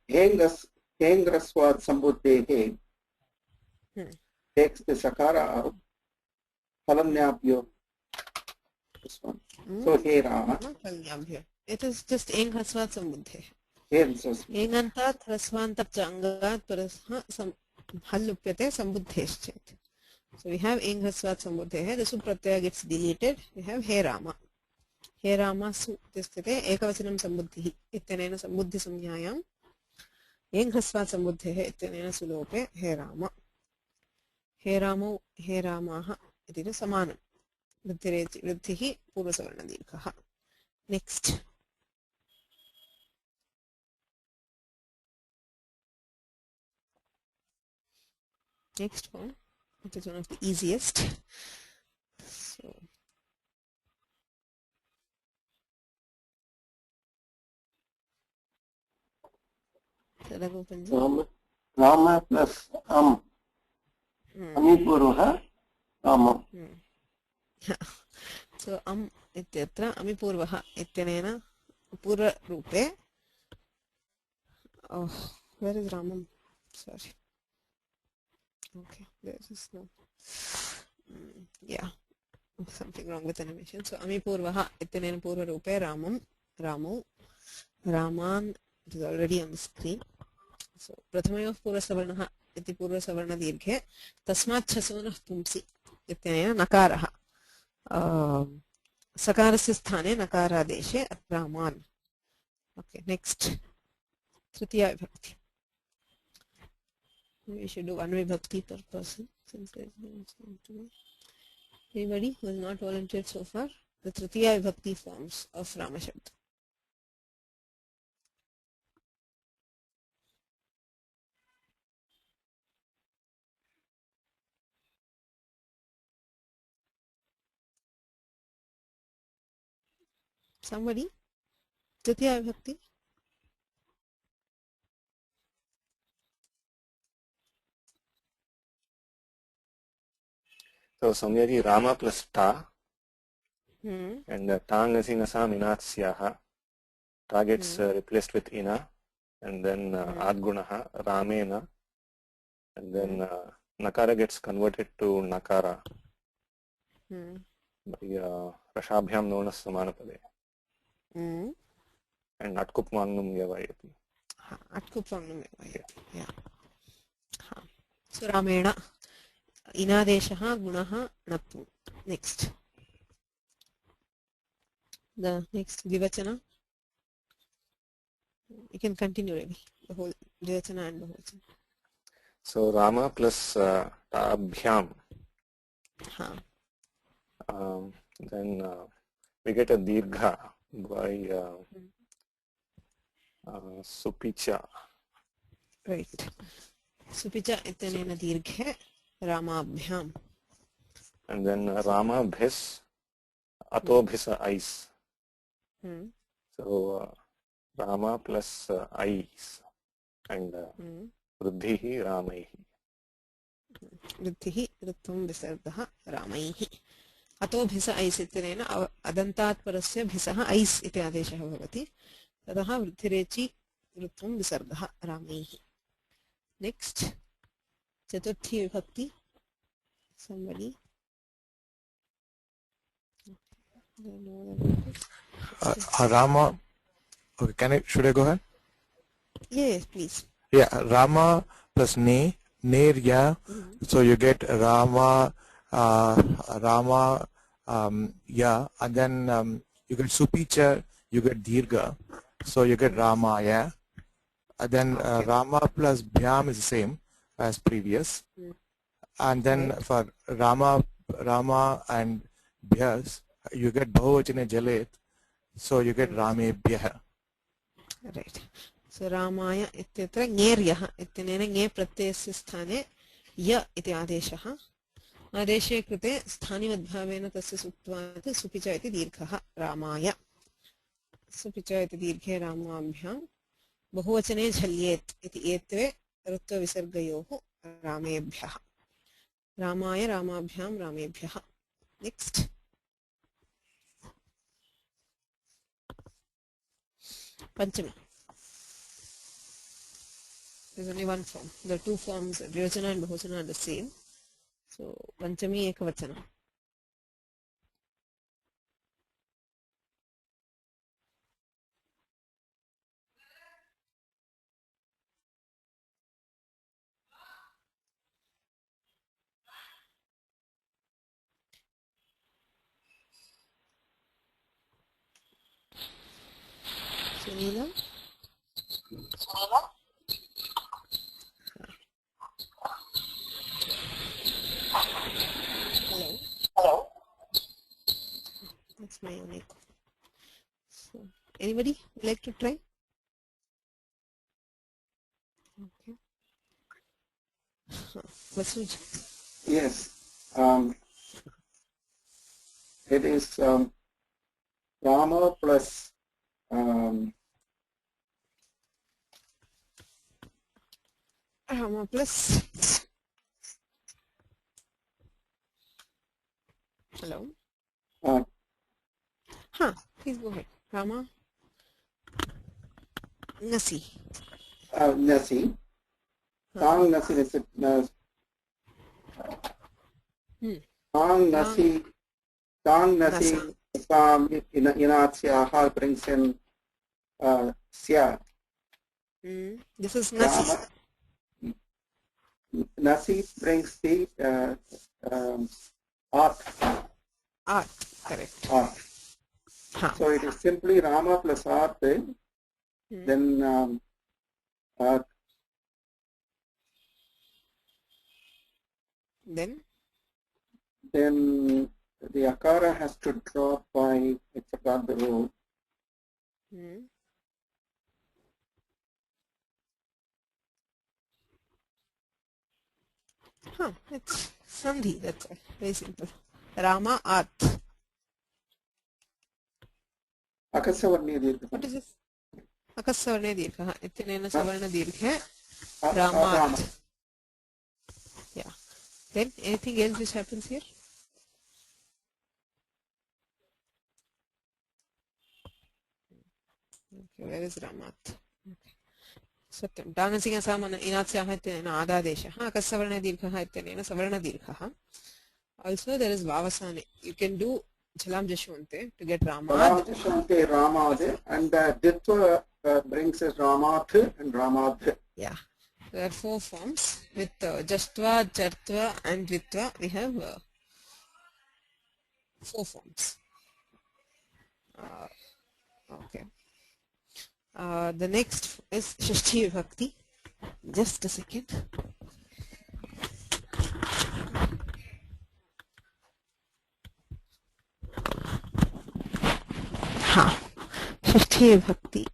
Hengraswad sambuddhehe takes the sakara out. Palanyabhyo. This one. So He Rama. It is just Eng Hasvat Sambuddhe. Engantat Hrasvantat Changat Parasha Halupyate Sambuddheschet. So we have Eng Hasvat Sambuddhe. The Su Pratyaya gets deleted. We have He Rama. He Rama Su Tisthite Ekavachanam Sambuddhi Ityanena Sambuddhi Samnyayam Eng Hasvat Sambuddhe Ityanena Sulope He Rama. He Ramo He Ramaha It is Samanam. Vrithihi Purvasavarnadīrghah. Next. Next one. It is one of the easiest. So Rama plus Amipurvaha Rama. So ityatra Amipurvaha ityanena Purva Rupe. Oh, where is Ramam? Sorry. Okay, there is no. Yeah, something wrong with animation. So Amipurvaha ityanena Purva Rupe Ramam Ramo Raman. It is already on the screen. So Prathamayoh Purvasavarnah iti Purvasavarnadirghe Tasmat Chasonah Pumsi ityanena Nakaraha. Sakarasya sthane nakaradeshe Raman. Okay, next. Tritiya vibhakti. We should do one vibhakti per person since there is no one to do. Anybody who has not volunteered so far? The Tritiya vibhakti forms of Rama Shabda. Somebody? Tritiya vibhakti? So Samyagi Rama plus Ta and Tang Nasinasa Minatsyaha. Ta gets replaced with Ina and then Adgunaha Ramena and then Nakara gets converted to Nakara by Rashabhyam Nonas Samanapade and Atkupmangnum Yavayati. Atkupmangnum Yavayati. Yeah. So Ramena Inadeshaha Gunaha Nattu. Next. The next Vivachana. You can continue Ravi. The whole Vivachana and Bahuvachana. So Rama plus Tabhyam. Then we get a Dirgha by Supicha. Right. Supicha ityanena Dirghe Ramabhyam. And then Rama bhis, ato bhisa ice. So Rama plus ice and Vruddhihi Ramaihi. Vruddhihi Ritvam Visargah Ramaihi. Ato bhisa ice इत्यनेन अदन्तात् परस्य भिसः ice इति आदेशः भवति ततः वृद्धिरेचि ऋत्वं विसर्गः रामैः. Next चतुर्थी विभक्ति. Somebody. Rama. Okay, should I go ahead? Yes, please. Yeah, Rama plus ne, nerya. So you get Rama, yeah, and then you get supicha, you get dirga. So you get Rama, yeah. And then Rama plus bhyam is the same as previous. And then for Rama and bhyas, you get bahuvachane jalet. So you get Ramebhyah. Right. So Ramaya ityatra ngeryah ityनेन nge pratyayasya sthane ya iti adeshah. आदेशे कृते स्थानिवद्भावेन तस्य सुप्त्वात् सुपिच इति दीर्घः रामाय. सुपिच इति दीर्घे रामाभ्यां बहुवचने झल्येत् इति एत्वे ऋत्वविसर्गयोः रामेभ्यः. रामाय रामाभ्यां रामेभ्यः. Next Panchami. There's only one form. The two forms, Dvivachana and Bahuvachana, are the same. So, Panchami Ekavachana. Sunila? Hello? That's my unique. So, anybody would like to try? Okay. Vasuj. Yes. It is Rama plus Rama plus. Hello? Please go ahead. Rama. Nasi. Nasi. Tang Nasi is Tang Nasi. Tang Nasi. Inatsyaha brings in Sya. This is Nasi. Nasi brings the art. Art, correct. Art. So it is simply Rama plus art. Then then the akara has to drop by, I forgot the rule. It's Sandhi, that's all. Very simple. Rama Art. Akasavarni dirgha. What is this? Akasavarni dirgha. Ityanena savarna dirgha. Rama Art. Yeah. Then anything else which happens here? Okay, where is Ramat? Okay. Satyam. Danasika samana inatsyaha ityena adadeshah. Akasavarna dirgha ityena savarna dirgha. Also there is Vavasane. You can do Jalam Jashwante to get Ramad. Jalam Jashwante, Ramad, and Ditva brings us Ramath and Ramad. Yeah. There are four forms. With Jashtva, Jartva and Vitva, we have four forms. Okay. The next is Shashti Vibhakti. Just a second. Shashti Vibhakti.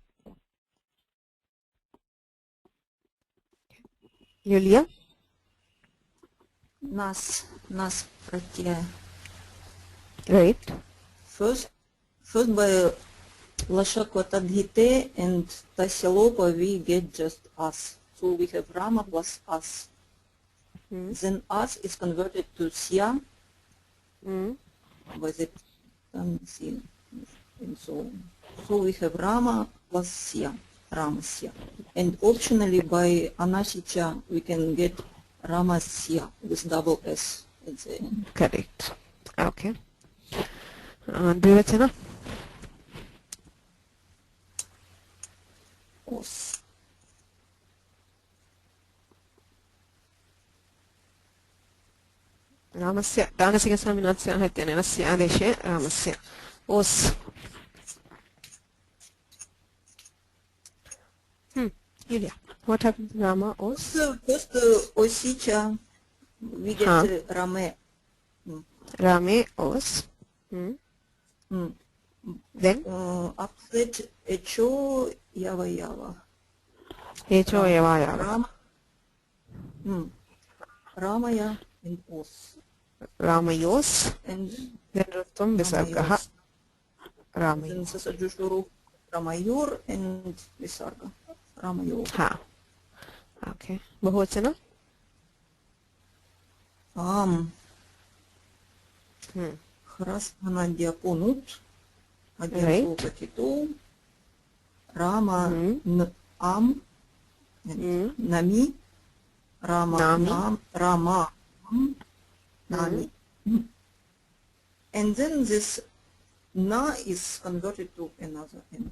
Nas pratyaya. Right. First by Lashakva Tadhite and Tasilopa we get just us. So we have Rama plus us. Then us is converted to Sya by the Tansi and so on. So we have Rama plus Sya, Ramasya. And optionally by Anasicha we can get Ramasya with double S at the end. Correct. Okay. Dvivachana. Os. रामस्य दानसिकस्वामिनाथस्याः इत्यनेन स्यादेशे रामस्य ओस्. Yulia, what happened to Rama os? First Osicha we get Rame. Rame os. Then After that Echo Yava Yava. Echo Yava Yava. Rama. Ramaya and Os. Ramayos. And Then Rutvam Visargaha. then Ramayos. Sasajushuru Ramayor and Visarga. Ramayor. Ha. Okay. Bahuvachana. Храс Анандиапонут. Адьясу Катиту. Рама Ам. Нами. Rama Rama Nami. And then this Na is converted to another N.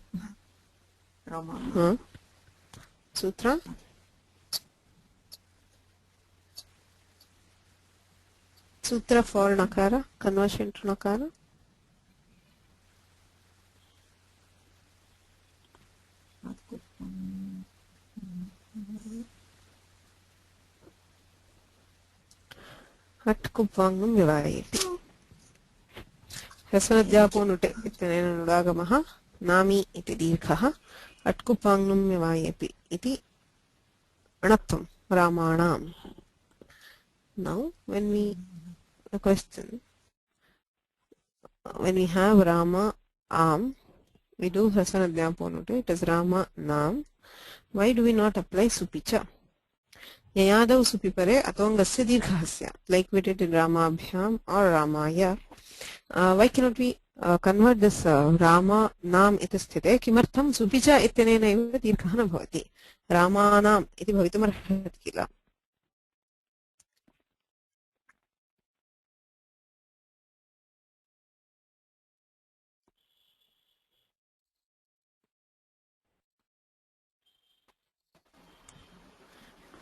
Rama. Sutra. Sutra for Nakara, conversion to Nakara. Hatkupvangam vivayeti. Rasanadhyaponute ityanena nudagamaha nami iti dirghaha Hatkupvangam vivayeti iti anatvam Ramanam. Now the question, when we have Rama Am, we do Rasanadhyaponute, it is Rama Nam. Why do we not apply Supicha? Yayadav supipare atongasya dirghasya, like we did in Ramabhyam or Ramaya. Why cannot we convert this Rama Nam iti sthite? Kimartham supicha ityanena eva dirghah na bhavati. Ramanam iti bhavitum arhati kila.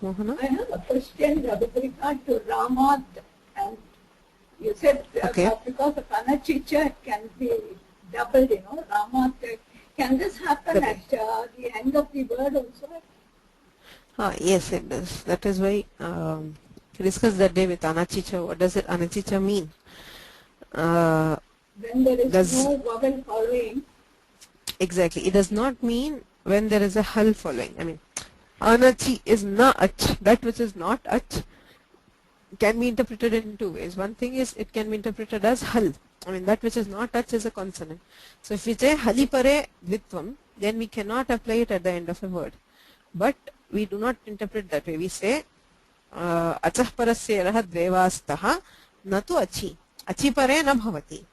Mohana? I have a question with regard to Ramat, and you said because of Anachicha it can be doubled, Ramat. Can this happen at the end of the word also? Yes, it does. That is why we discussed that day with Anachicha. What does it Anachicha mean? When there is no vowel following. Exactly. It does not mean when there is a hal following. I mean, Anachi is na ach. That which is not ach can be interpreted in two ways. One thing is it can be interpreted as hal. I mean, that which is not ach is a consonant. So if we say halipare dvitvam, then we cannot apply it at the end of a word. But we do not interpret that way. We say achah parasya raha dvevastaha natu achi. Achi pare na bhavati.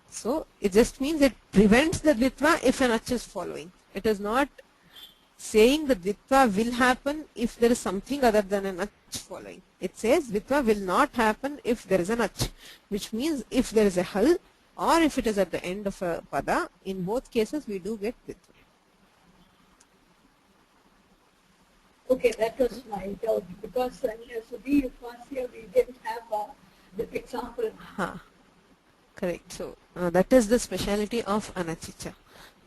So it just means it prevents the dvitva if an ach is following. It is not saying the dvitva will happen if there is something other than an ach following. It says dvitva will not happen if there is an ach, which means if there is a hal or if it is at the end of a pada. In both cases we do get dvitva. Okay, that was my doubt, because in Sudhi Upasya we didn't have the example. Correct. So that is the speciality of Anachicha,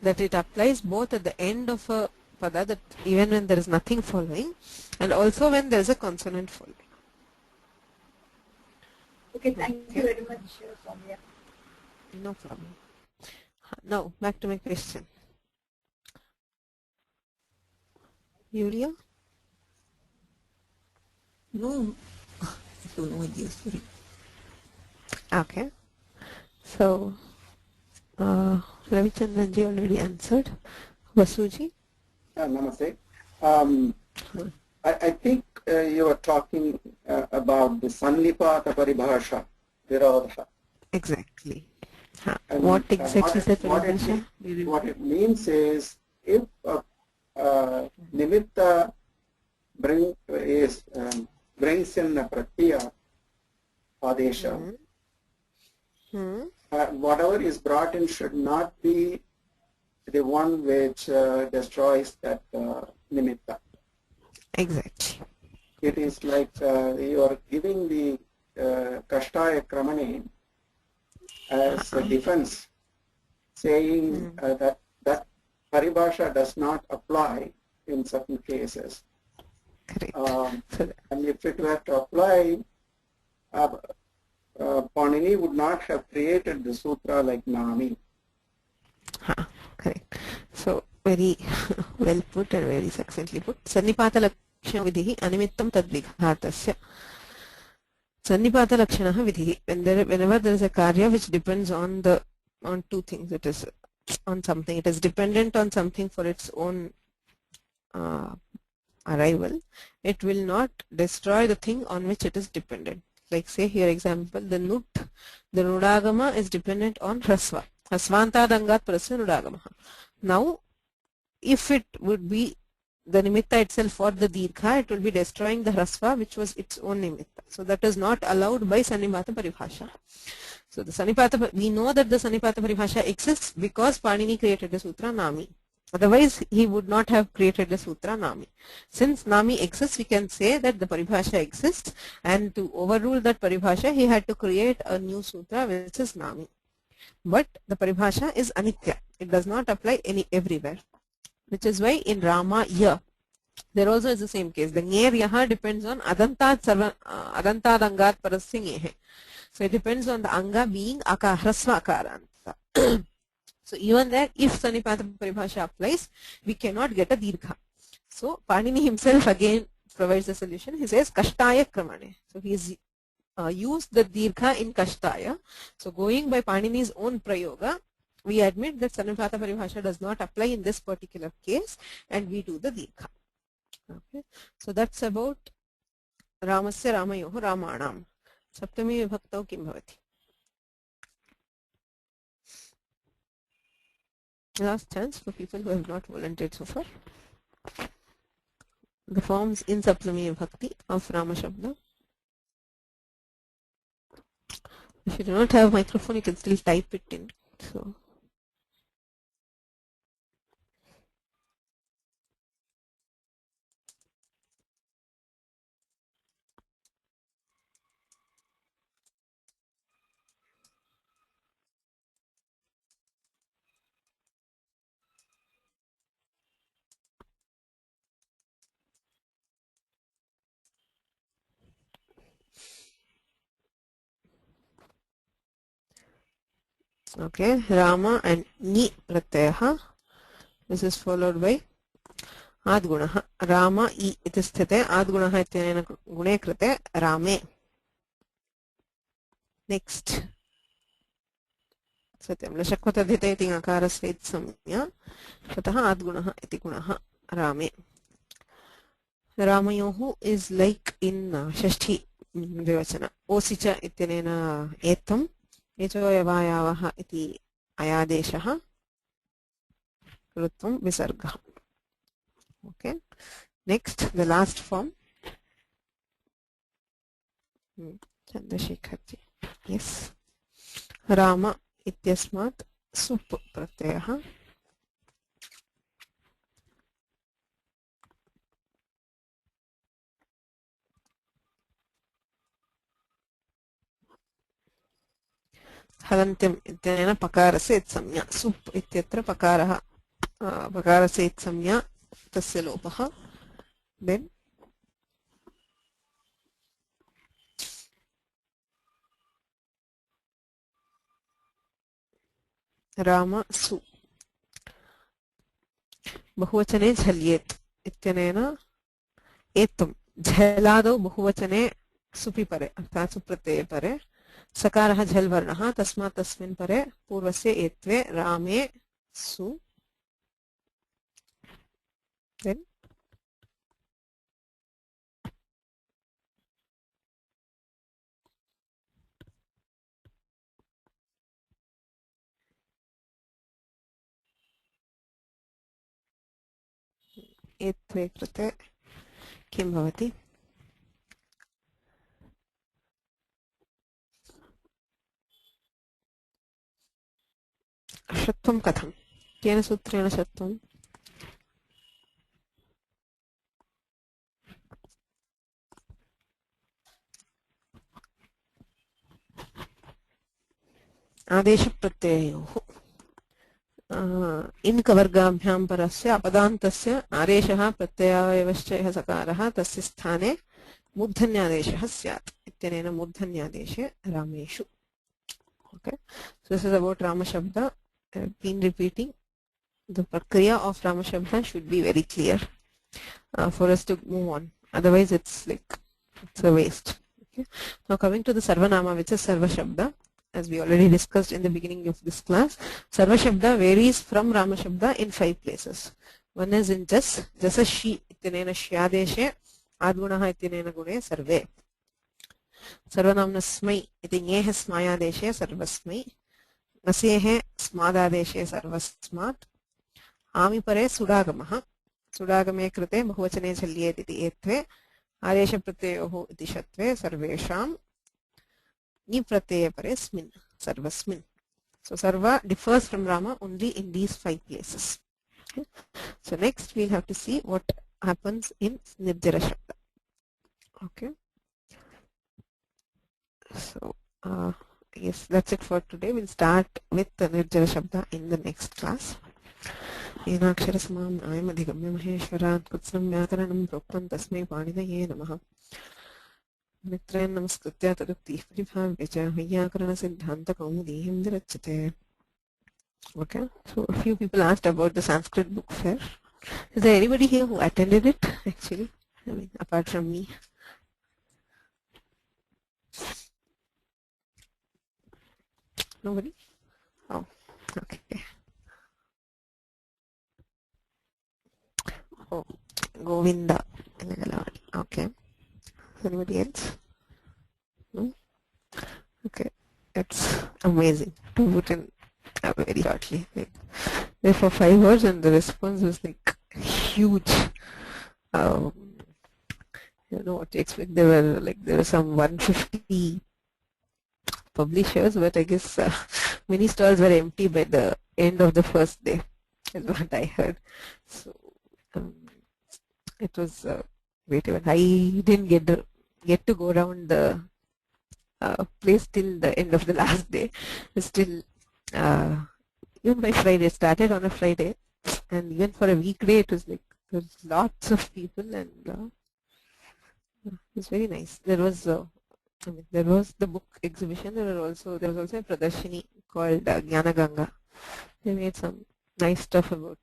that it applies both at the end of a pada, that even when there is nothing following, and also when there is a consonant following. Okay, thank you very much, Soumya. No problem. Now back to my question. Yulia? No, have no idea, sorry. Okay. So, Ravichandranji already answered. Vasuji? Namaste. I think you are talking about the Sannipata Paribhasha, Virodha. Exactly. What exactly is that paribhasha? What it means is, if nimitta brings in a pratyaya adesha, whatever is brought in should not be the one which destroys that nimitta. Exactly. It is like you are giving the kashtaya kramane as a defense, saying that paribhasha does not apply in certain cases. Correct. And if it were to apply, Panini would not have created the sutra like Nami. Correct. So, very well put and very succinctly put. Sannipata lakshana vidhi animittam tad vighatasya. Sannipata lakshana vidhi. Whenever there is a karya which depends on two things, it is on something. It is dependent on something for its own arrival. It will not destroy the thing on which it is dependent. Like say here example, the nudagama is dependent on hrasva. Hasvanta dangat prasya nudagama. Now, if it would be the nimitta itself or the dirgha, it will be destroying the hrasva which was its own nimitta. So that is not allowed by Sannipata Paribhasha. So the Sannipata, we know that the Sannipata Paribhasha exists because Panini created the sutra Nami. Otherwise, he would not have created the sutra Nami. Since Nami exists, we can say that the Paribhasha exists, and to overrule that Paribhasha, he had to create a new sutra which is Nami. But the Paribhasha is Anitya. It does not apply everywhere. Which is why in Rama Ya, there also is the same case. The Nyer Yaha depends on Adantad Angat Parasya Nyehe. So it depends on the Anga being Hrasva Akaranta. So even there, if Sannipata Paribhasha applies, we cannot get a dirgha. So Panini himself again provides the solution. He says kashtaya kramane. So he is used the dirgha in kashtaya. So going by Panini's own prayoga, we admit that Sannipata Paribhasha does not apply in this particular case, and we do the dirgha. Okay. So that's about Ramasya Ramayoho Ramanam. Saptami Vibhaktau kim bhavati. Last chance for people who have not volunteered so far. The forms in Saptami Vibhakti of Rama Shabda. If you do not have microphone, you can still type it in. So. Okay, Rama and Ni Pratyaha. This is followed by Adgunaha. Rama I iti sthite Adgunaha ityanena gune krite Rame. Next. Satyam Lashakvatadhite iti akarasya iti samya. Tataha Adgunaha iti gunaha Rame. Ramayohu is like in Shashti Vivachana. Osicha ityanena etam. Echo yavayavaha iti ayadeshaha krutvam visargaha. Okay. Next, the last form. Chandrashekharji. Yes. Rama ityasmat sup pratyaha. हलन्त्यम् इत्यनेन पकारस्य इत्संज्ञा सुप् इत्यत्र पकारः पकारस्य इत्संज्ञा तस्य लोपः then Ram सु बहुवचने झल्येत् इत्यनेन एत्तम् झलादौ बहुवचने सुपि परे अर्थात् सुप्रत्यये परे सकारः झल् वर्णः तस्मात् तस्मिन् परे पूर्वस्य एत्वे रामे सु then एत्वे कृते किं भवति षत्वं कथं केन सूत्रेण षत्वं आदेशप्रत्ययोः इन्कवर्गाभ्यां परस्य अपदान्तस्य आदेशः प्रत्ययावयवश्चयः सकारः तस्य स्थाने मूर्धन्यादेशः स्यात् इत्यनेन मूर्धन्यादेशे रामेषु. Okay, so this is about Rama Shabda. Been repeating. The prakriya of Rama Shabda should be very clear for us to move on. Otherwise, it's a waste. Okay. Now coming to the Sarvanama, which is Sarva Shabda. As we already discussed in the beginning of this class, Sarva Shabda varies from Rama Shabda in 5 places. One is in Jasa Shi itinena Shyadeshe, Adgunaha itinena Gune Sarve. Sarvanamna Smai iti Nyehe Smayadeshe Sarvasmai. Nasehe Smadadeshe Sarvasmat. Ami Pare Sudagamaha. Sudagame Krite Bahuvachane Chalyet iti Etve. Adesha Pratyayoho iti Shatve Sarvesham. Ni pratyaya pare smin, sarvasmin. So sarva differs from Rama only in these 5 places. Okay. So next we'll have to see what happens in Nirjara Shabda. Okay. So yes, that's it for today. We'll start with the Nirjara Shabda in the next class. Enakshara samam ayam adhigamya maheshwarat kutsam vyakaranam proktam tasmai paninaye namaha. मित्रयन् नमस्कृत्य तदुक्तिः परिभाव्य च वैयाकरणसिद्धान्तकौमुदीं विरच्यते. Okay, so a few people asked about the Sanskrit book fair. Is there anybody here who attended it actually? I mean, apart from me. Nobody? Oh, okay. Oh, Govinda. Okay. Anybody else? No? Okay, that's amazing to put in very shortly. There for 5 hours and the response was huge. You know what to expect. There were some 150 publishers, but I guess many stalls were empty by the end of the first day, is what I heard. So it was great event. I didn't get to go around the place till the end of the last day. Still, even by Friday, started on a Friday, and even for a weekday, it was there's lots of people, and it was very nice. There was there was the book exhibition. There was also a pradarshini called Jnana Ganga. They made some nice stuff about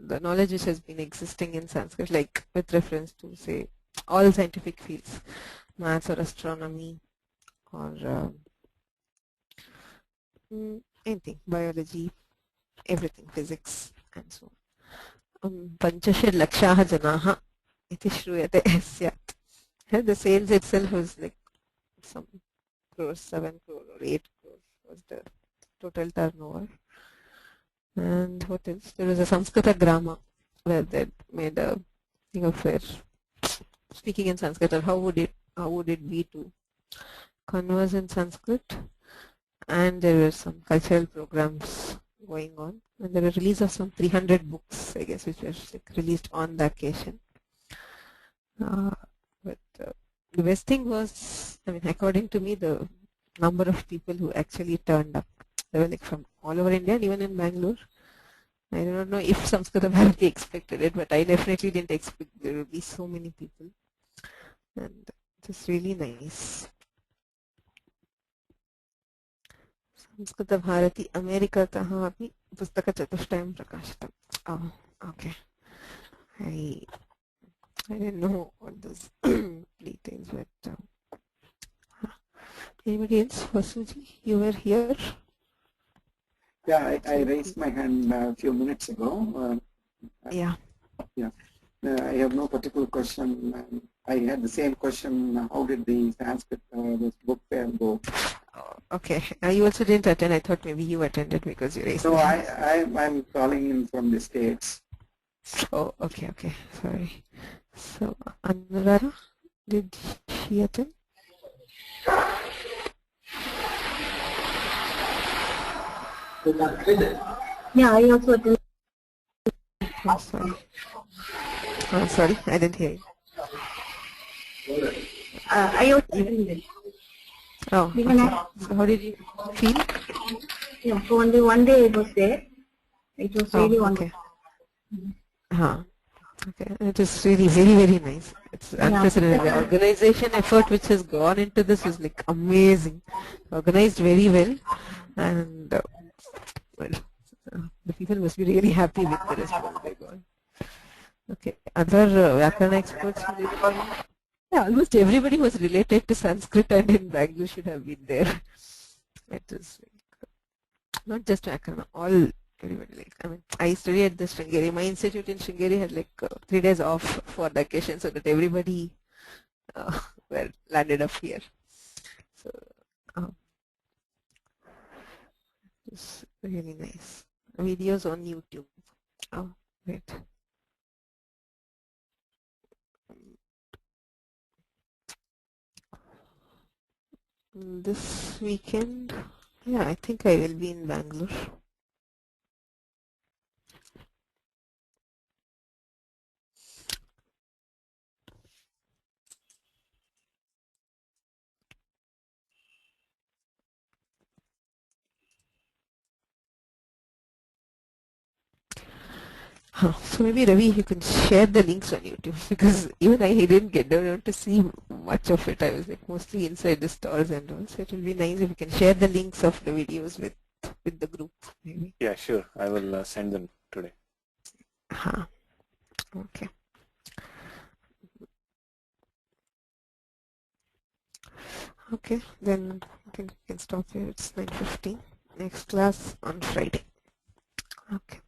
the knowledge which has been existing in Sanskrit, with reference to, say, all scientific fields, maths or astronomy or anything, biology, everything, physics, and so on. Panchashir lakshaha janaha iti shruyate syat. The sales itself was some crores, 7 crore or 8 crore was the total turnover. And what else? There was a Samskrita Grama where they made a thing of where speaking in Sanskrit, or how would it be to converse in Sanskrit. And there were some cultural programs going on, and there were release of some 300 books, I guess, which were released on the occasion. But the best thing was, I mean, according to me, the number of people who actually turned up. They were from all over India, and even in Bangalore. I do not know if Samskrita Bharati expected it, but I definitely didn't expect there would be so many people. And it was really nice. Samskrita Bharati Amerikatah api pustaka chatushtaям prakashitam. Oh, okay. I didn't know what those details. But anybody else? Vasuji, you were here. Yeah, I raised my hand a few minutes ago. Yeah. Yeah. I have no particular question. I had the same question. How did the Sanskrit this book fair go? Okay. You also didn't attend. I thought maybe you attended because you raised. So the hand. I'm calling in from the States. Oh, okay, okay. Sorry. So Anuradha, did she attend? Yeah, I also attended. Oh, sorry. Oh, sorry, I didn't hear you. I also attended. Oh, Even okay. So how did you feel? Yeah, so only one day I was there. It was really Oh, wonderful. okay. Huh. Okay, it is really very, very nice. It's unprecedented. The organization effort which has gone into this is like amazing. Organized very well, and well, the people must be really happy with the response they got. Okay, other Vyakarana experts? Yeah, almost everybody was related to Sanskrit and in Bangalore should have been there. It is like, not just Vyakarana, all everybody. Like, I mean, I studied at the Sringeri. My institute in Sringeri had like 3 days off for the occasion, so that everybody were landed up here. So it's really nice. Videos on YouTube. Oh, great. This weekend, yeah, I think I will be in Bangalore. So maybe Ravi, you can share the links on YouTube because even I didn't get down to see much of it. I was like mostly inside the stores and all. So it will be nice if you can share the links of the videos with the group, maybe. Yeah, sure. I will send them today. Okay. Okay, then I think we can stop here. It's 9:15. Next class on Friday. Okay.